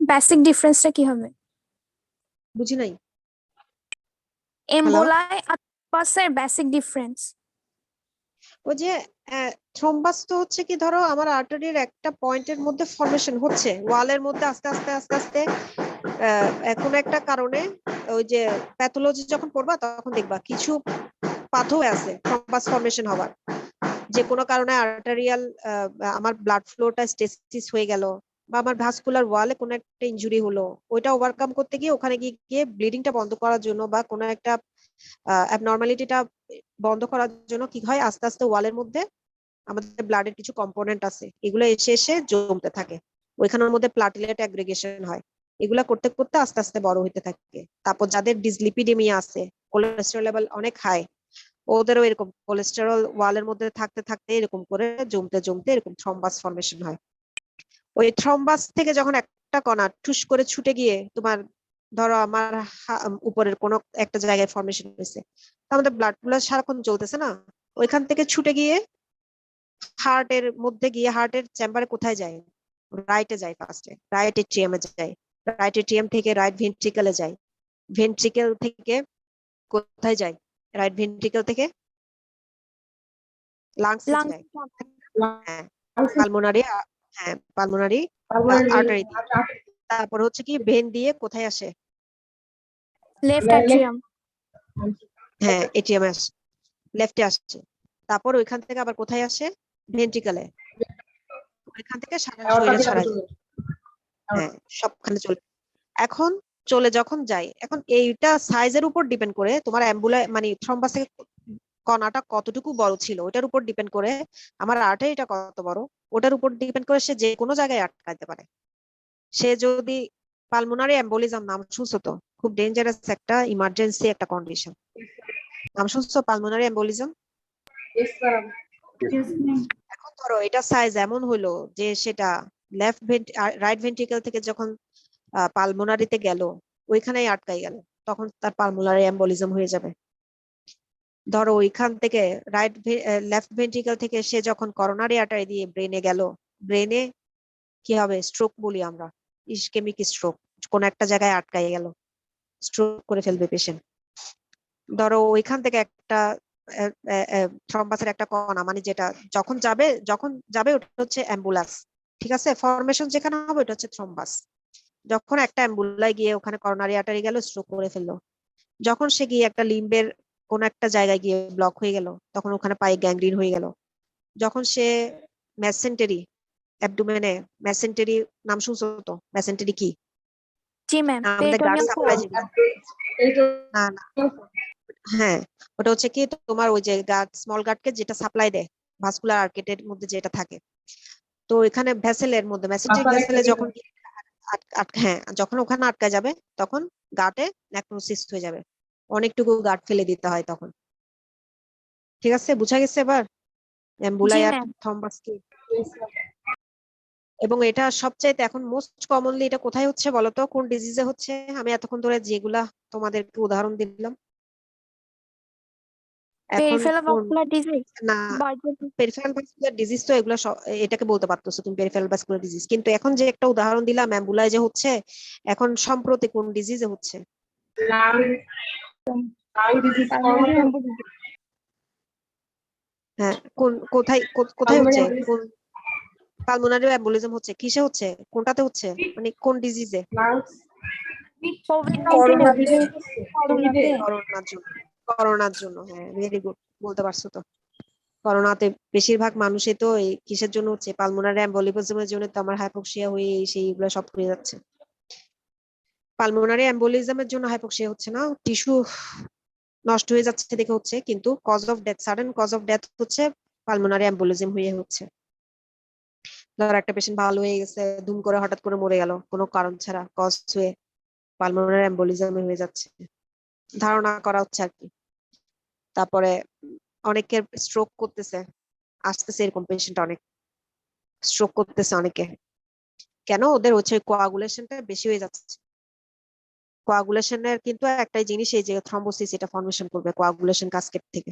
বেসিক ডিফারেন্সটা কি হবে? বুঝি নাই। এমবোলাই আর থ্রম্বাসের বেসিক ডিফারেন্স? ওই যে থ্রম্বাস তো হচ্ছে কি, ধরো আমার আর্টারির একটা পয়েন্টের মধ্যে ফর্মেশন হচ্ছে ওয়ালের মধ্যে আস্তে আস্তে আস্তে আস্তে কোনো একটা কারণে, ওই যে প্যাথোলজি যখন পড়বা তখন দেখবা কিছু পাথওয়ে আছে থ্রম্বাস ফর্মেশন হওয়ার, যে কোনো কারণে আর্টারিয়াল আমার ব্লাড ফ্লোটা স্টেসিস হয়ে গেল, বা আমার ভাস্কুলার ওয়ালে কোনো একটা ইনজুরি হলো, ওইটা ওভারকাম করতে গিয়ে ওখানে গিয়ে ব্লিডিংটা বন্ধ করার জন্য বা কোনো একটা অ্যাবনর্মালিটিটা বন্ধ করার জন্য কি হয়, আস্তে আস্তে ওয়ালের মধ্যে আমাদের ব্লাডের কিছু কম্পোনেন্ট আছে, এগুলো এসে এসে জমতে থাকে, ওইখানের মধ্যে প্লাটিলেট অ্যাগ্রিগেশন হয়, এগুলা করতে করতে আস্তে আস্তে বড় হতে থাকে। তারপর যাদের ডিসলিপিডেমিয়া আছে, কোলেস্টেরল লেভেল অনেক হাই, ওদেরও এরকম কোলেস্টেরল ওয়ালের মধ্যে থাকতে থাকতে এরকম করে জমতে জমতে এরকম থ্রম্বাস ফর্মেশন হয়। ওই থ্রম্বাস থেকে যখন একটা কণা ঠুস করে ছুটে গিয়ে তোমার, ধরো আমার উপরের কোনো একটা জায়গায় ফর্মেশন হয়েছে, আমাদের ব্লাড গুলো সারাক্ষণ চলতেছে না, ওইখান থেকে ছুটে গিয়ে হার্টের মধ্যে গিয়ে হার্টের চেম্বারে কোথায় যায়? রাইটে যায়, ফার্স্টে রাইট এট্রিয়ামে যায়, রাইট এট্রিয়াম থেকে রাইট ভেন্ট্রিকলে যায়, ভেন্ট্রিকেল থেকে কোথায় যায়? রাইট ভেন্ট্রিকল থেকে লাংসে লাং যায়। হ্যাঁ, পালমোনারি, হ্যাঁ পালমোনারি আর্টারি দিয়ে, তারপর হচ্ছে কি ভেন দিয়ে কোথায় আসে? Left atrium. হ্যাঁ এটিএম আসে, লেফটে আসছে, তারপর ওইখান থেকে আবার কোথায় আসে? ভেন্ট্রিকলে, ওইখান থেকে সারা শরীরে ছড়ায় যায়। হ্যাঁ সবখানে চলে। এখন চলে যখন যায়, এখন এইটা সাইজের উপর ডিপেন্ড করে তোমার মানে থ্রম্বাস থেকে কণাটা কতটুকু বড় ছিল ওটার উপর ডিপেন্ড করে আমার আর্টারিটা কত বড়, ওটার উপর ডিপেন্ড করে সে যে কোনো জায়গায় আটকাতে পারে। সে যদি পালমোনারি এম্বোলিজম, নাম শুনছো তো, খুব ডেঞ্জারাস একটা ইমার্জেন্সি একটা কন্ডিশন, নাম শুনছো পালমোনারি এম্বোলিজম? এখন ধরো এটা সাইজ এমন হলো যে সেটা রাইট ভেন্ট্রিকল থেকে যখন পালমোনারিতে গেল, ওইখানেই আটকাই গেল, তখন তার পালমোনারি এম্বোলিজম হয়ে যাবে। ধরো ওইখান থেকে লেফট ভেন্ট্রিকল থেকে সে যখন করোনারি আর্টারি দিয়ে ব্রেনে গেল, ব্রেনে কি হবে? স্ট্রোক বলি আমরা, ইসকেমিক স্ট্রোক, কোন একটা জায়গায় আটকাই গেল, স্ট্রোক করে ফেলবে পেশেন্ট। ধরো ওইখান থেকে একটা থ্রম্বাসের একটা কণা, মানে যেটা যখন যাবে ওটা হচ্ছে অ্যাম্বুলাস, ঠিক আছে? ফরমেশন যেখানে হবে ওটা হচ্ছে থ্রম্বাস। যখন একটা অ্যাম্বুলাই গিয়ে ওখানে করোনারি আর্টারি গেল, স্ট্রোক করে ফেললো, যখন সে গিয়ে একটা লিম্বের কোন একটা জায়গায় গিয়ে ব্লক হয়ে গেল, তখন ওখানে পায়ে গ্যাংগ্রিন হয়ে গেল, যখন সে মেসেন্টেরি অ্যাবডোমেনে, মেসেন্টেরি নাম শুনছো তো? মেসেন্টেরি কি? জি ম্যাম, আমাদের গার্ড পেরিটোনিয়াম সাপ্লাই ফোর্স। যেগুলো, না না, হ্যাঁ ওটা হচ্ছে কি তোমার ওই যে গার্ড, স্মল গার্ডকে যেটা সাপ্লাই দেয় ভাস্কুলার আর্কেটের মধ্যে যেটা থাকে, তো এখানে ভেসেলের মধ্যে মেসেন্টেরিক ভেসেলে যখন হ্যাঁ যখন ওখানে আটকা যাবে তখন গাটে নেক্রোসিস হয়ে যাবে, অনেকটুকু গাট ফেলে দিতে হয় তখন। ঠিক আছে, বুঝা গেছে এবার জি অ্যাম্বুলাই আর ম্যাম। থ্রম্বাস কি? এবং এটা সবচাইতে এখন মোস্ট কমনলি এটা কোথায় হচ্ছে বলতো, কোন ডিজিজে হচ্ছে? আমি এতক্ষণ ধরে যেগুলা তোমাদেরকে উদাহরণ দিলাম এখন Peripheral কোন vascular disease. না Budget. পেরিফেরাল ভাস্কুলার ডিজিজ তো এগুলো এটাকে বলতে পারতেছো তুমি পেরিফেরাল ভাস্কুলার ডিজিজ, কিন্তু এখন যে একটা উদাহরণ দিলাম অ্যাম্বুলায় যে হচ্ছে, এখন সম্প্রতি কোন ডিজিজে হচ্ছে? Now it is Pulmonary common. embolism. হ্যাঁ, কোথায় কোথায় হচ্ছে? কোন পালমোনারি এম্বোলিজম হচ্ছে? কিসে হচ্ছে? কোনটাতে হচ্ছে? মানে কোন ডিজিজে? Lungs. COVID-19 করোনাতে। করোনার জন্য। করোনার জন্য, হ্যাঁ, ভেরি গুড, বলতে পারছো তো। করোনাতে বেশিরভাগ মানুষই তো এই কিসের জন্য হচ্ছে? পালমোনারি এম্বোলিজমের জন্য তো আমার হাইপোক্সিয়া হয়ে সেইগুলো সব হয়ে যাচ্ছে। পালমোনারি এম্বোলিজমের জন্য হাইপোক্সিয়া হচ্ছে না, টিস্যু নষ্ট হয়ে যাচ্ছে দেখে হচ্ছে, কিন্তু cause of death, sudden cause of death হচ্ছে পালমোনারি এম্বোলিজম হয়ে হচ্ছে। ধর একটা পেশেন্ট ভালো হয়ে গেছে, দুম করে হঠাৎ করে মরে গেল কোনো কারণ ছাড়া, কজ হয়ে পালমোনারি এম্বোলিজম হয়ে যাচ্ছে, ধারণা করা হচ্ছে আর কি। তারপরে অনেকের স্ট্রোক করতেছে, আসতেছে এরকম পেশেন্ট, অনেক স্ট্রোক করতেছে অনেকে। কেন? ওদের হচ্ছে কোয়াগুলেশনটা বেশি হয়ে যাচ্ছে। কোয়াগুলেশনের কিন্তু একটাই জিনিস, এই যে থ্রম্বোসিস, এটা ফর্মেশন করবে কোয়াগুলেশন কাসকেড থেকে।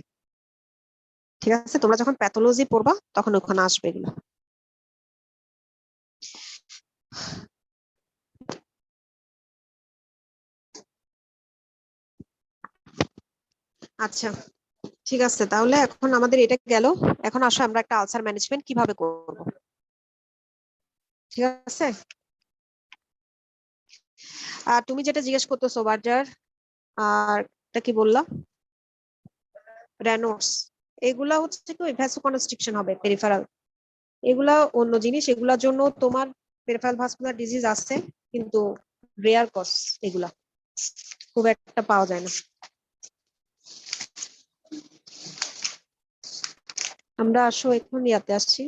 ঠিক আছে, তোমরা যখন প্যাথোলজি পড়বা তখন ওখানে আসবে এগুলো। আচ্ছা, ঠিক আছে, তাহলে এখন আমাদের এটা গেল। এখন আসো আমরা একটা আলসার ম্যানেজমেন্ট কিভাবে করব। ঠিক আছে, আর তুমি যেটা জিজ্ঞেস করতেছো বার্জার আর এটা কি বললা, রেনোস, এগুলা হচ্ছে কি ভ্যাসোকনস্ট্রিকশন হবে পেরিফেরাল, এগুলা অন্য জিনিস। এগুলার জন্য তোমার পেরিফেরাল ভাস্কুলার ডিজিজ আছে, কিন্তু রেয়ার কজ, এগুলা খুব একটা পাওয়া যায় না। আমরা আসো এখন ইয়াতে আসছি।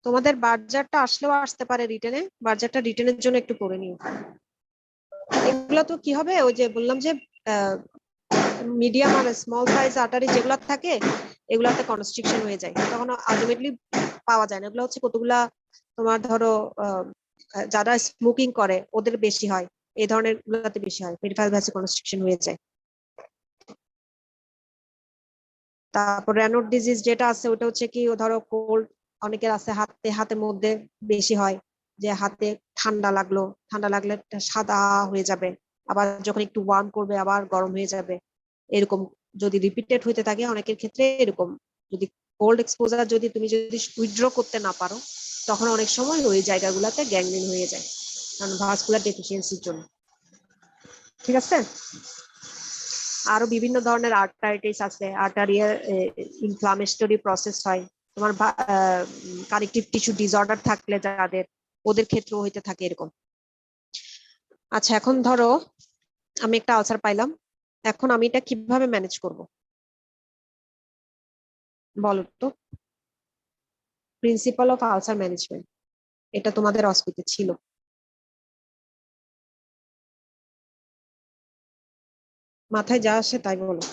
তোমাদের বার্জারটা আসলেও আসতে পারে রিটেনে, বার্জারটা রিটেনের জন্য একটু পড়ে নিও। এগুলো তো কি হবে, ওই যে বললাম যে মিডিয়াম আর স্মল সাইজ আর্টারি যেগুলো থাকে এগুলাতে কনস্ট্রিকশন হয়ে যায়, তখন আলটিমেটলি পাওয়া যায় না। এগুলো হচ্ছে কতগুলা তোমার ধরো যারা স্মোকিং করে ওদের বেশি হয়, এই ধরনের গুলাতে বেশি হয়, পেরিফেরাল ভ্যাসোকনস্ট্রিকশন হয়ে যায়। তারপর রেনোড ডিজিজ যেটা আছে ওটা হচ্ছে কি, ধরো কোল্ড অনেকের আছে, হাতের মধ্যে বেশি হয়, যে হাতে ঠান্ডা লাগলে সাদা হয়ে যাবে, আবার যখন একটু ওয়ার্ম করবে আবার গরম হয়ে যাবে, এরকম যদি রিপিটেড হইতে থাকে অনেকের ক্ষেত্রে এরকম। যদি কোল্ড এক্সপোজার যদি উইথড্র করতে না পারো, তখন অনেক সময় ওই জায়গাগুলোতে গ্যাংগ্রিন হয়ে যায়, কারণ ভাস্কুলার ডেফিসিয়েন্সির জন্য। ঠিক আছে, আরো বিভিন্ন ধরনের আর্টারাইটিস আছে, আর্টারিয়াল ইনফ্লামেটরি প্রসেস হয়, তোমার কানেকটিভ টিস্যু ডিসঅর্ডার থাকলে যাদের, ওদের ক্ষেত্রেও হইতে থাকে এরকম। আচ্ছা, এখন ধরো আমি একটা আলসার পাইলাম, এখন আমি এটা কিভাবে ম্যানেজ করব বলো তো? প্রিন্সিপাল অফ আলসার ম্যানেজমেন্ট, এটা তোমাদের অস্পিতে ছিল। মাথায় যা আসে তাই বলো।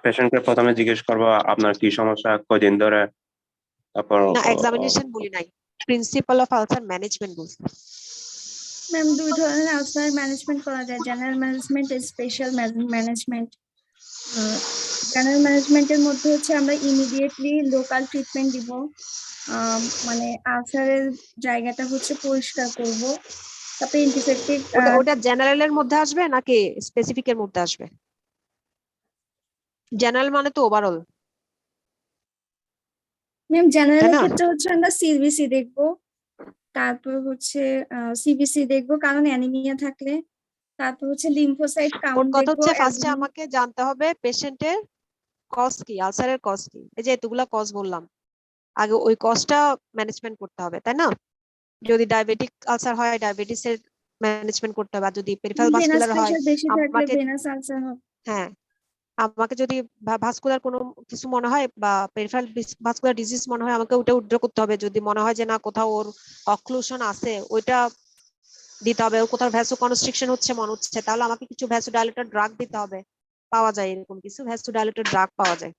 পেশেন্টকে প্রথমে জিজ্ঞেস করবো আপনার কি সমস্যা, কয়দিন ধরে, তারপর না, এক্সামিনেশন বলি নাই, প্রিন্সিপাল অফ আলসার ম্যানেজমেন্ট বলছি। ম্যাম, দুই ধরনের আলসার ম্যানেজমেন্ট করা যায়, general management, special management. General ম্যানেজমেন্টের মধ্যে হচ্ছে আমরা ইমিডিয়েটলি লোকাল ট্রিটমেন্ট দিব, মানে আলসারের জায়গাটা হচ্ছে পরিষ্কার করব, তারপরে অ্যান্টিসেপটিক। ওটা জেনারেলের মধ্যে আসবে নাকি স্পেসিফিক এর মধ্যে আসবে? জেনারেল মানে তো ওভারঅল, ম্যাম, তাই জেনারেলের না? ক্ষেত্রে হচ্ছে আমরা সিবিসি দেখব, তারপর হচ্ছে সিবিসি দেখব কারণ অ্যানিমিয়া থাকলে, তারপর হচ্ছে লিম্ফোসাইট ওর কাউন্ট কথা দেখবো। হচ্ছে ফার্স্টে আমাকে জানতে হবে পেশেন্টের কজ কি, আলসারের কজ কি। এই যে এতগুলা কজ বললাম, আগে ওই কজটা ম্যানেজমেন্ট করতে হবে, তাই না? যদি ডায়াবেটিক আলসার হয় ডায়াবেটিস এর ম্যানেজমেন্ট করতে হবে, আর যদি পেরিফেরাল ভেনাস ভাস্কুলার হয় প্রেশার বেশি থাকলে আমাকে, ভেনাস আলসার হবে। হ্যাঁ, আমাকে যদি ভাস্কুলার কোনো কিছু মনে হয় বা পেরিফেরাল ভাস্কুলার ডিজিজ মনে হয়, আমাকে ওটা উইথড্র করতে হবে। যদি মনে হয় যে না কোথাও ওর অক্লুশন আছে, ওইটা দিতে হবে, ওর কোথাও ভ্যাসো কনস্ট্রিকশন হচ্ছে মনে হচ্ছে, তাহলে আমাকে কিছু ভ্যাসোডাইলেটর ড্রাগ দিতে হবে। পাওয়া যায় এরকম কিছু ভ্যাসোডাইলেটর ড্রাগ পাওয়া যায়,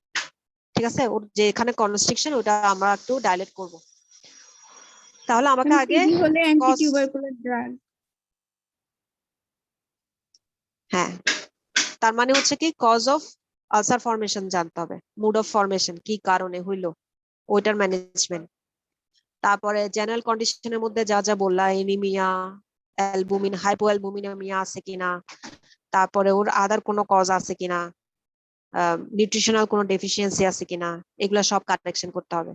ঠিক আছে, ওর যেখানে কনস্ট্রিকশন ওটা আমরা একটু ডাইলেট করব। তাহলে আমাকে ম্যাম আগে টিবি হলে অ্যান্টি কজ, টিউবারকুলার ড্রাগ। হ্যাঁ, তার মানে হচ্ছে কি কজ অফ আলসার ফরমেশন জানতে হবে, মুড অফ ফরমেশন কি কারণে হইলো ওইটার ম্যানেজমেন্ট। তারপরে জেনারেল কন্ডিশনের মধ্যে যা যা বললা, এনিমিয়া, অ্যালবুমিন, হাইপোঅ্যালবুমিনামিয়া আছে কিনা, তারপরে ওর আদার কোনো কজ আছে কিনা, নিউট্রিশনাল কোনো ডেফিসিয়েন্সি আছে কিনা, এগুলা সব কারেকশন করতে হবে।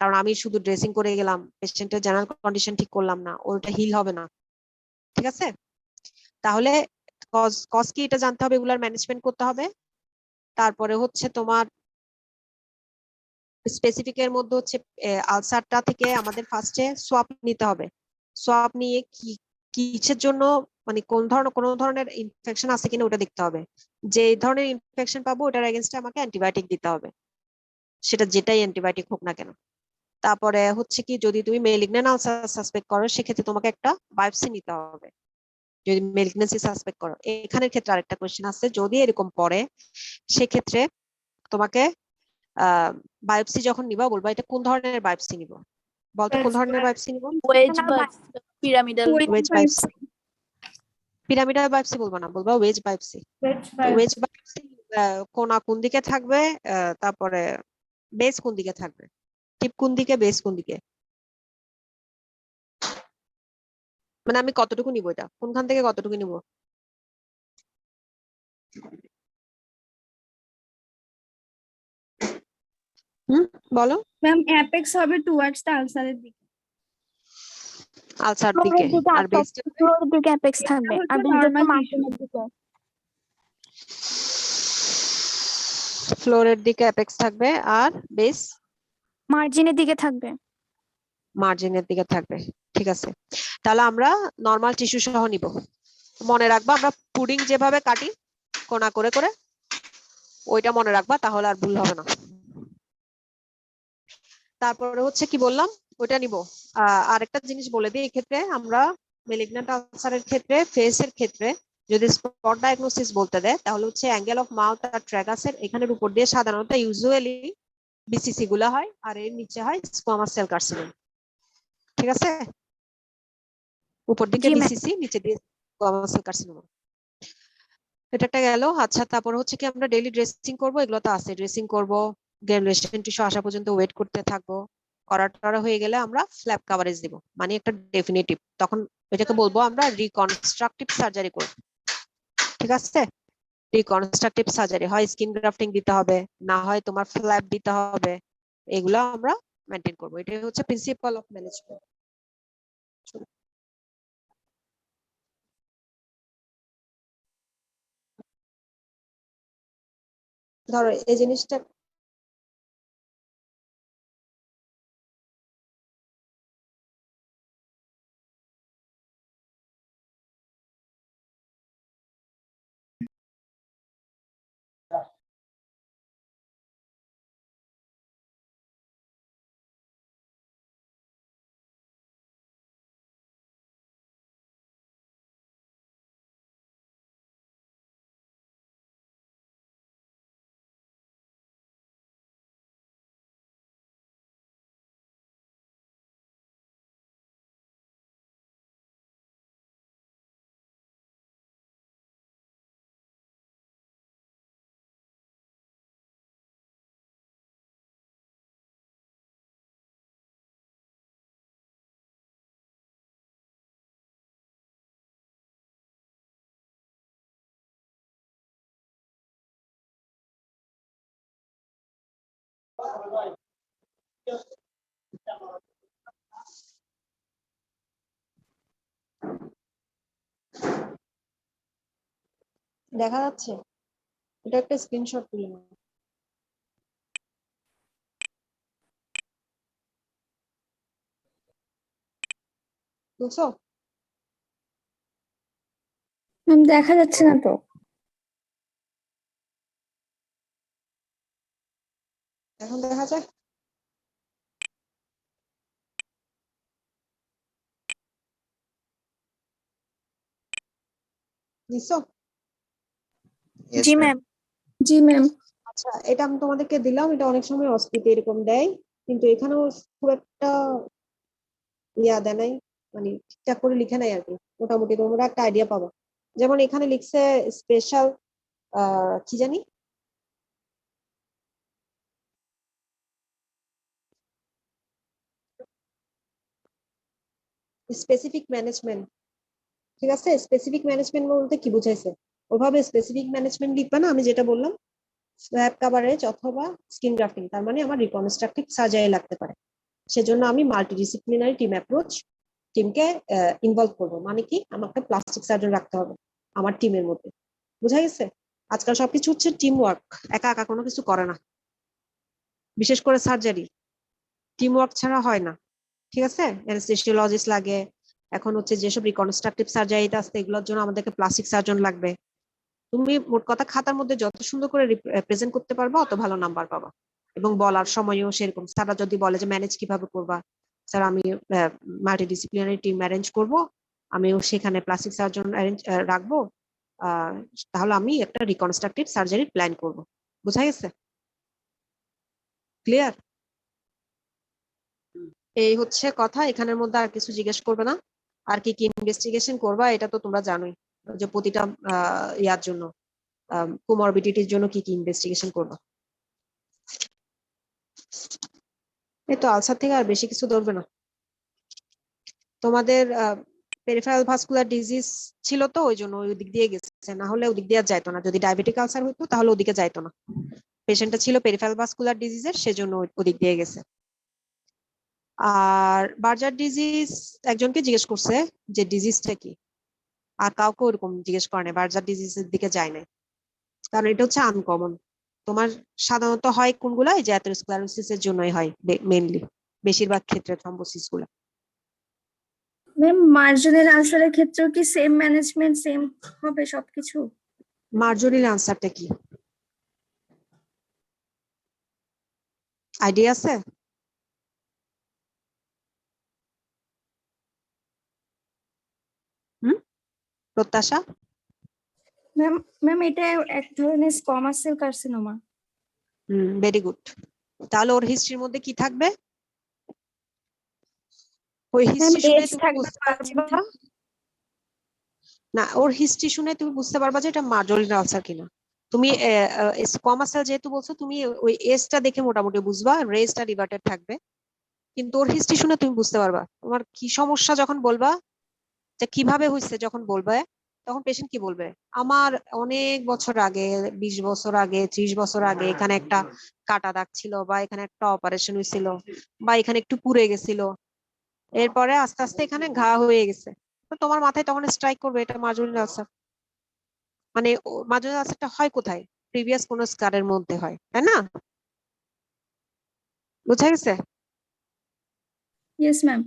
কারণ আমি শুধু ড্রেসিং করে গেলাম, পেশেন্টের জেনারেল কন্ডিশন ঠিক করলাম না, ওটা হিল হবে না, ঠিক আছে। তাহলে কজ কজ কি এটা জানতে হবে, এগুলার ম্যানেজমেন্ট করতে হবে। তারপরে হচ্ছে তোমার স্পেসিফিক এর মধ্যে হচ্ছে আলসারটা থেকে আমাদের ফার্স্টে সোয়াব নিতে হবে। সোয়াব নিয়ে কি কিসের জন্য, মানে কোন ধরনের ইনফেকশন আছে কিনা ওটা দেখতে হবে। যে ধরনের ইনফেকশন পাবো ওটার এগেইনস্টে আমাকে অ্যান্টিবায়োটিক দিতে হবে, সেটা যেটাই অ্যান্টিবায়োটিক হোক না কেন। তারপরে হচ্ছে কি যদি তুমি মেলিগন্যান্ট আলসার সাসপেক্ট করো সেক্ষেত্রে তোমাকে একটা বায়োপসি নিতে হবে, যদি মেলিগন্যান্সি সাসপেক্ট করো। এখানের ক্ষেত্রে আরেকটা কোশ্চেন আছে, যদি এরকম পড়ে সেক্ষেত্রে তোমাকে বায়োপসি যখন নিবা বলবা এটা কোন ধরনের বায়োপসি নিব, বলতো কোন ধরনের বায়োপসি নিব। ওয়েজ বা pyramidal wedge biopsy, pyramidal biopsy বলবো না, বলবা ওয়েজ বায়োপসি। ওয়েজ বায়োপসি কোনা কোন দিকে থাকবে, তারপরে বেস কোন দিকে থাকবে, টিপ কোন দিকে, বেস কোন দিকে, মানে আমি কতটুকু নিব, এটা কোনখান থেকে কতটুকু নিব। বলো। ম্যাম অ্যাপেক্স হবে টুয়ার্ডস দ্য আলসারের দিকে। আলসার ফ্লোরের দিকে, দিকে আর বেসটা ফ্লোরের দিকে অ্যাপেক্স থাকবে, এটা আর হচ্ছে বেসটা নরমাল মার্জিনের দিকে। ফ্লোরের দিকে অ্যাপেক্স থাকবে, আর বেস মার্জিনের দিকে থাকবে। মার্জিনের দিকে থাকবে, ঠিক আছে। তাহলে আমরা নরমাল টিস্যু সহ নিব। মনে রাখবা আমরা পুডিং যেভাবে কাটি কোনা করে করে, ওইটা মনে রাখবা, তাহলে আর ভুল হবে না। তারপরে হচ্ছে কি বললাম ওইটা নিব। আরেকটা জিনিস বলে দিই, এক্ষেত্রে আমরা মেলিগন্যান্ট আলসারের ক্ষেত্রে, ফেসের ক্ষেত্রে যদি স্পট ডায়াগনোসিস বলতে দেয় তাহলে হচ্ছে অ্যাঙ্গেল অফ মাউথ আর ট্র্যাগাসের এখানের উপর দিয়ে সাধারণত ইউজুয়ালি বিসিসি গুলা হয়, আর এর নিচে হয় স্কোয়ামাস সেল কার্সিনোম, ঠিক আছে। উপর দিকে জি ম্যাম। বিসিসি, নিচে দিয়ে স্কোয়ামাস সেল কার্সিনোম, এটা একটা গেল। আচ্ছা, তারপর হচ্ছে কি আমরা ডেইলি ড্রেসিং করবো, এগুলো তো আছে, ড্রেসিং করবো, গ্রানুলেশন টিস্যু আসা পর্যন্ত ওয়েট করতে থাকবো। করা হয়ে গেলে আমরা ফ্ল্যাপ কভারেজ দিব, মানে একটা ডেফিনিটিভ, তখন এটাকে বলবো আমরা রিকনস্ট্রাকটিভ সার্জারি করব, ঠিক আছে। রিকনস্ট্রাকটিভ সার্জারি হয় স্কিন গ্রাফটিং দিতে হবে, না হয় তোমার ফ্ল্যাপ দিতে হবে, এগুলো আমরা মেনটেন করবো। এটাই হচ্ছে প্রিন্সিপাল অফ ম্যানেজমেন্ট। ধরো এই জিনিসটা দেখা যাচ্ছে, এটা একটা স্ক্রিনশট তুলে নাও, বুঝছো। ম্যাম দেখা যাচ্ছে না তো। এখন দেখা যায়। নিছো? Yes, জি ma'am. ম্যাম। জি ম্যাম। আচ্ছা, এটা আমি তোমাদেরকে দিলাম, এটা অনেক সময় অস্কিতে এরকম দেয়, কিন্তু এখানেও খুব একটা দেয় নাই, মানে ঠিকঠাক করে লিখে নাই আর কি। মোটামুটি তোমরা একটা আইডিয়া পাবো। যেমন এখানে লিখছে স্পেশাল কি জানি, স্পেসিফিক ম্যানেজমেন্ট। ঠিক আছে, স্পেসিফিক ম্যানেজমেন্ট বলতে কি বুঝাইছে? ওভাবে স্পেসিফিক ম্যানেজমেন্ট লিখবা না, আমি যেটা বললাম স্ল্যাব কাভারেজ অথবা স্কিন গ্রাফটিং, তার মানে আমার রিকনস্ট্রাকটিভ সার্জারি লাগতে পারে। সেজন্য আমি মাল্টিডিসিপ্লিনারি টিম অ্যাপ্রোচ, টিমকে ইনভলভ করবো। মানে কি, আমাকে প্লাস্টিক সার্জন রাখতে হবে আমার টিমের মধ্যে। বুঝা গেছে? আজকাল সবকিছু হচ্ছে টিম ওয়ার্ক, একা একা কোনো কিছু করে না, বিশেষ করে সার্জারি টিম ওয়ার্ক ছাড়া হয় না। ঠিক আছে, অ্যানেস্থেসিওলজিস্ট লাগে, এখন হচ্ছে যেসব রিকনস্ট্রাকটিভ সার্জারিতে আসছে এগুলোর জন্য আমাদেরকে প্লাস্টিক সার্জন লাগবে। তুমি মোট কথা খাতার মধ্যে যত সুন্দর করে প্রেজেন্ট করতে পারবা অত ভালো নাম্বার পাবা, এবং বলার সময়ও সেরকম। স্যাররা যদি বলে যে ম্যানেজ কিভাবে করবা, স্যার আমি মাল্টিডিসিপ্লিনারি টিম অ্যারেঞ্জ করব, আমিও সেখানে প্লাস্টিক সার্জন রাখবো, তাহলে আমি একটা রিকনস্ট্রাকটিভ সার্জারি প্ল্যান করব। বুঝা গেছে? ক্লিয়ার? এই হচ্ছে কথা, এখানের মধ্যে আর কিছু জিজ্ঞেস করবে না। আর কি কি ইনভেস্টিগেশন করবা এটা তো তোমরা জানোই, যে প্রতিটা ইয়ার জন্য, কোমরবিডিটির জন্য কি কি ইনভেস্টিগেশন করবা। এই তো আলসার থেকে আর বেশি কিছু ধরবে না। তোমাদের পেরিফেরাল ভাস্কুলার ডিজিজ ছিল তো, ওই জন্য ওই দিক দিয়ে গেছে, না হলে ওদিক দিয়ে আর যাইতো না। যদি ডায়াবেটিক আলসার হইতো তাহলে ওদিকে যাইতো না। পেশেন্টটা ছিল পেরিফেরাল ভাস্কুলার ডিজিজের, সেজন্য ওদিক দিয়ে গেছে। আর বার্জার ডিজিজ একজনকে জিজ্ঞেস করছে যে ডিজিজটা কি, আর কাউকে ওরকম জিজ্ঞেস করে নাই, বার্জার ডিজিজের দিকে যায় নাই, কারণ এটা হচ্ছে আনকমন। তোমার সাধারণত হয় কোনগুলা, এই যে অ্যাথেরোস্ক্লেরোসিস এর জন্যই হয় মেইনলি, বেশিরভাগ ক্ষেত্রে থ্রম্বোসিস গুলা। ম্যাম মার্জিনাল আলসারের ক্ষেত্রেও কি সেম ম্যানেজমেন্ট সেম হবে সবকিছু? মার্জরির আনসারটা কি আইডিয়া আছে? প্রত্যাশা? ম্যাম এটা এক ধরনের squamous cell carcinoma. Very good. তাহলে ওর হিস্ট্রির মধ্যে কি থাকবে? ওই হিস্ট্রি শুনে এজ তুমি থাকবে, বুঝতে পারবা না, ওর হিস্ট্রি শুনে তুমি বুঝতে পারবা যে এটা মার্জরিন আলসার কিনা। তুমি স্কোয়ামাস সেল যেহেতু বলছো, তুমি ওই এজটা দেখে মোটামুটি বুঝবা, রেজটা রিভার্টেড থাকবে, কিন্তু ওর হিস্ট্রি শুনে তুমি বুঝতে পারবা তোমার কি সমস্যা। যখন বলবা যে কিভাবে হয়েছে, যখন বলবে তখন পেশেন্ট কি বলবে, আমার অনেক বছর আগে, 20 বছর আগে, 30 বছর আগে এখানে একটা কাটা দাগ ছিল, বা এখানে একটা অপারেশন হয়েছিল, বা এখানে একটু পুড়ে গেছিল, এরপরে আস্তে আস্তে এখানে ঘা হয়ে গেছে। তো তোমার মাথায় তখন স্ট্রাইক করবে এটা মার্জরিন আলসার। মানে মার্জরিন আলসারটা হয় কোথায়? প্রিভিয়াস কোন স্কারের মধ্যে হয়, তাই না? বুঝা গেছে? Yes ma'am.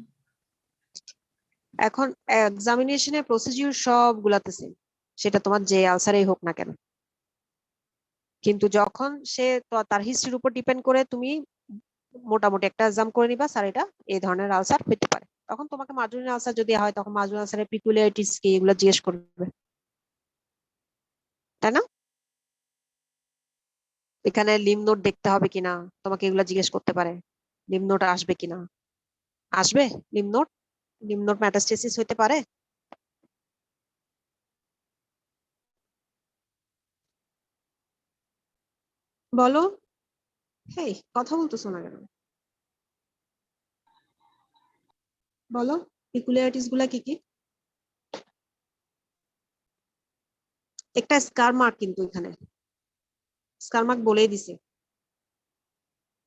এখন এক্সামিনেশনের প্রসিডিউর সবগুলাতে সেম, সেটা তোমার যে আলসারেই হোক না কেন। কিন্তু যখন সে তার হিস্ট্রির উপর ডিপেন্ড করে তুমি মোটামুটি একটা এক্সাম করে নিবা, স্যার এটা এই ধরনের আলসার হতে পারে, তখন তোমাকে মার্জরিন আলসার যদি হয় তখন মার্জরিন আলসারের পিকুলিয়ারিটিস কি এগুলো জিজ্ঞেস করবে, তাই না? এখানে লিম্ফ নোড দেখতে হবে কিনা, তোমাকে এগুলো জিজ্ঞেস করতে পারে। লিম্ফ নোড আসবে কিনা, আসবে lymph node, lymph node metastasis হতে পারে। বলো, হেই কথা বলতেছো না কেন? বলো, পিকুলিয়ারিটিস গুলা কি কি? একটা স্কার মার্ক, কিন্তু এখানে স্কার মার্ক বলেই দিছে।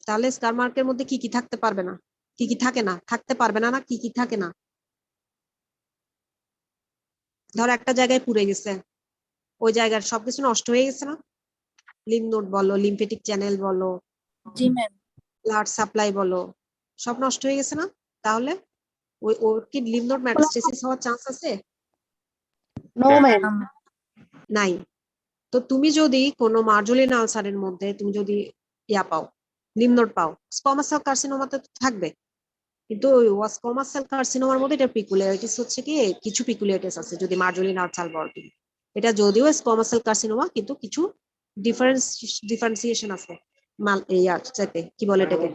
তাহলে স্কার মার্কের মধ্যে কি কি থাকতে পারবে না, কি কি থাকে না, থাকতে পারবে না, না কি কি থাকে না? ধর একটা জায়গায় পুড়ে গেছে, ওই জায়গার সবকিছু নষ্ট হয়ে গেছে না? লিম্ফ নোড বলো, লিম্ফেটিক চ্যানেল বলো, জি ম্যাম। ব্লাড সাপ্লাই বলো, সব নষ্ট হয়ে গেছে না? তাহলে ওর কি লিম্ফ নোড মেটাস্টেসিস হওয়ার চান্স আছে? No ma'am. নাই। তো তুমি যদি কোনো মার্জরিন আলসারের মধ্যে তুমি যদি পাও, লিম্ফ নোড পাও, স্কোয়ামাস সেল কার্সিনোমাতে তো থাকবে, কিন্তু ওই স্কোয়ামাস সেল কার্সিনোমার মধ্যে এটা পিকুলিয়ারিটিস হচ্ছে কি, কিছু পিকুলিয়ারিটিস আছে যদি মার্জরিন আলসার বলো। এটা যদিও স্কোয়ামাস সেল কার্সিনোমা কিন্তু কিছু ডিফারেন্সিয়েশন আছে ইয়ার চাইতে, কি বলে এটাকে,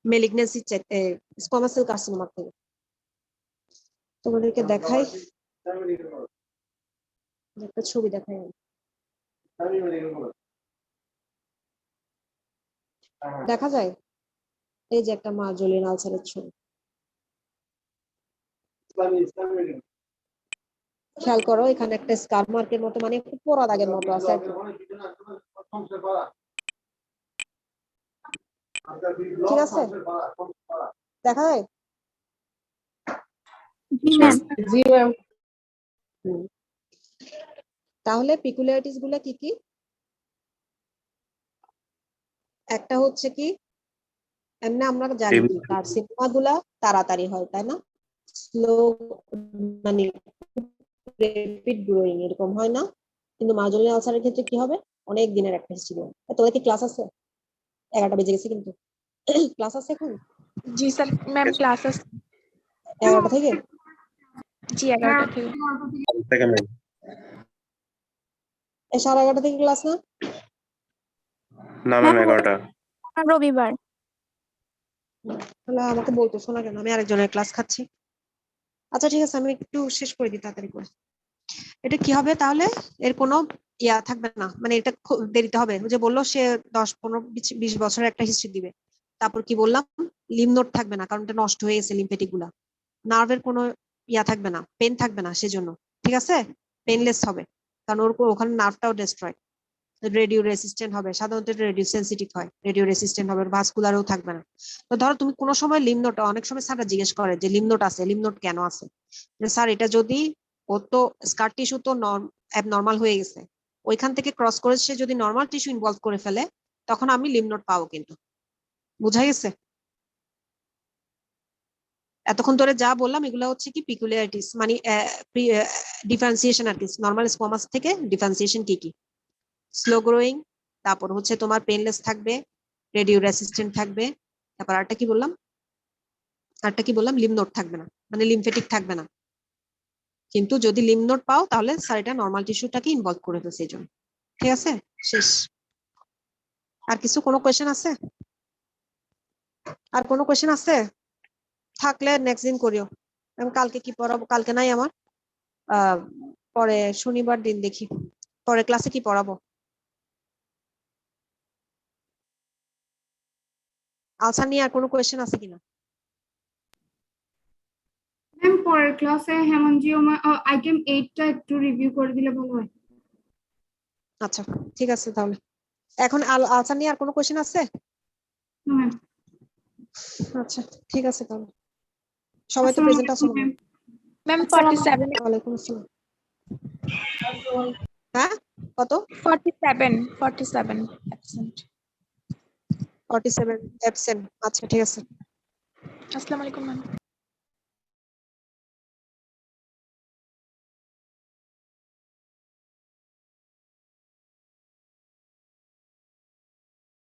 মেলিগনেন্সি চাইতে স্কোয়ামাস সেল কার্সিনোমা থেকে। তোমাদেরকে দেখাই একটা ছবি দেখাই আমি। দেখা যায় এই যে একটা মার্জোলিয়ান আলসারের ছবি, খেয়াল করো এখানে একটা স্কার মার্কের মতো, মানে খুব পোড়া দাগের মতো আছে আর কি। ঠিক আছে, দেখা যায়। জি ম্যাম। জি ম্যাম। তাহলে পিকুলিয়ারিটিস গুলো কি কি? একটা হচ্ছে কি, এমনি আমরা জানি কি কার্সিনোমা গুলা তাড়াতাড়ি হয়, তাই না? স্লো, মানে রেপিড গ্রোয়িং এরকম হয় না, কিন্তু মার্জোলিয়ান আলসারের ক্ষেত্রে কি হবে, অনেক দিনের একটা হিস্ট্রি হবে। তোদের কি ক্লাস আছে? 11টা বেজে গেছে কিন্তু। ক্লাস আছে এখন? জি স্যার ম্যাম ক্লাস আছে 11টা থেকে? জি 11টা থেকে থেকে ম্যাম। 11:30 থেকে ক্লাস না? না ম্যাম 11টা। রবিবার। তাহলে আমাকে বলতো শোনা কেন, আমি আরেকজনের ক্লাস খাচ্ছি। আচ্ছা ঠিক আছে, আমি একটু শেষ করে দিই তাড়াতাড়ি করে। এটা কি হবে তাহলে, এর কোনো ইয়া থাকবে না, মানে এটা খুব দেরিতে হবে। ও যে বললো সে 10-15-20 বছরের একটা হিস্ট্রি দিবে। তারপর কি বললাম, লিম্ফ নোড থাকবে না, কারণ এটা নষ্ট হয়ে গেছে লিম্ফেটিক গুলা। নার্ভের কোনো ইয়া থাকবে না, পেন থাকবে না সেজন্য, ঠিক আছে, পেনলেস হবে, কারণ ওর ওখানে নার্ভটাও ডিস্ট্রয়। রেডিও রেসিস্ট্যান্ট হবে, সাধারণত রেডিও সেন্সিটিভ হয়, রেডিও রেসিস্ট্যান্ট হবে, ভাস্কুলারও থাকবে না। তো ধরো তুমি কোনো সময় লিম্ফ নোড, অনেক সময় স্যাররা জিজ্ঞেস করে যে লিম্ফ নোড আছে, লিম্ফ নোড কেন আছে? স্যার এটা যদি, ও তো স্কার টিস্যু তো অ্যাবনর্মাল হয়ে গেছে, ওইখান থেকে ক্রস করে সে যদি নর্মাল টিস্যু ইনভলভ করে ফেলে, তখন আমি লিম্ফ নোড পাবো কিন্তু। বুঝা গেছে? এতক্ষণ ধরে যা বললাম এগুলো হচ্ছে কি পিকুলিয়ারিটিস, মানে ডিফারেন্সিয়েশন আর কি, নর্মাল স্কোয়ামাস থেকে ডিফারেন্সিয়েশন কি কি, স্লো গ্রোয়িং, তারপর হচ্ছে তোমার পেনলেস থাকবে, রেডিও রেসিস্ট্যান্ট থাকবে, তারপর আরেকটা কি বললাম, লিম্ফ নোড থাকবে না, মানে লিম্ফেটিক থাকবে না। কিন্তু যদি লিম্ফ নোড পাও তাহলে স্যার এটা নর্মাল টিস্যুটাকে ইনভলভ করে ফেলছে, এই জন্য। ঠিক আছে, শেষ। আর কিছু কোনো কোয়েশ্চেন আছে? আর কোনো কোয়েশ্চেন আছে? থাকলে নেক্সট দিন করিও। আমি কালকে কি পড়াবো, কালকে নাই আমার, পরে শনিবার দিন দেখি পরে ক্লাসে কি পড়াবো। আলসার নিয়ে আর কোনো কোয়েশ্চেন আছে কিনা? ম্যাম পরের ক্লাসে হেমানজিওমা আইটেম 8টা একটু রিভিউ করে দিলে ভালো হয়। আচ্ছা ঠিক আছে, তাহলে এখন আলসার নিয়ে আর কোনো কোয়েশ্চেন আছে? ম্যাম আচ্ছা ঠিক আছে, তাহলে সবাই তো প্রেজেন্ট আছো? ম্যাম 47 ওয়ালাইকুম আসসালাম। হ্যাঁ কত? 47 অ্যাবসেন্ট। 47 অ্যাবসেন্ট। আচ্ছা ঠিক আছে। আসসালামু আলাইকুম ম্যাম।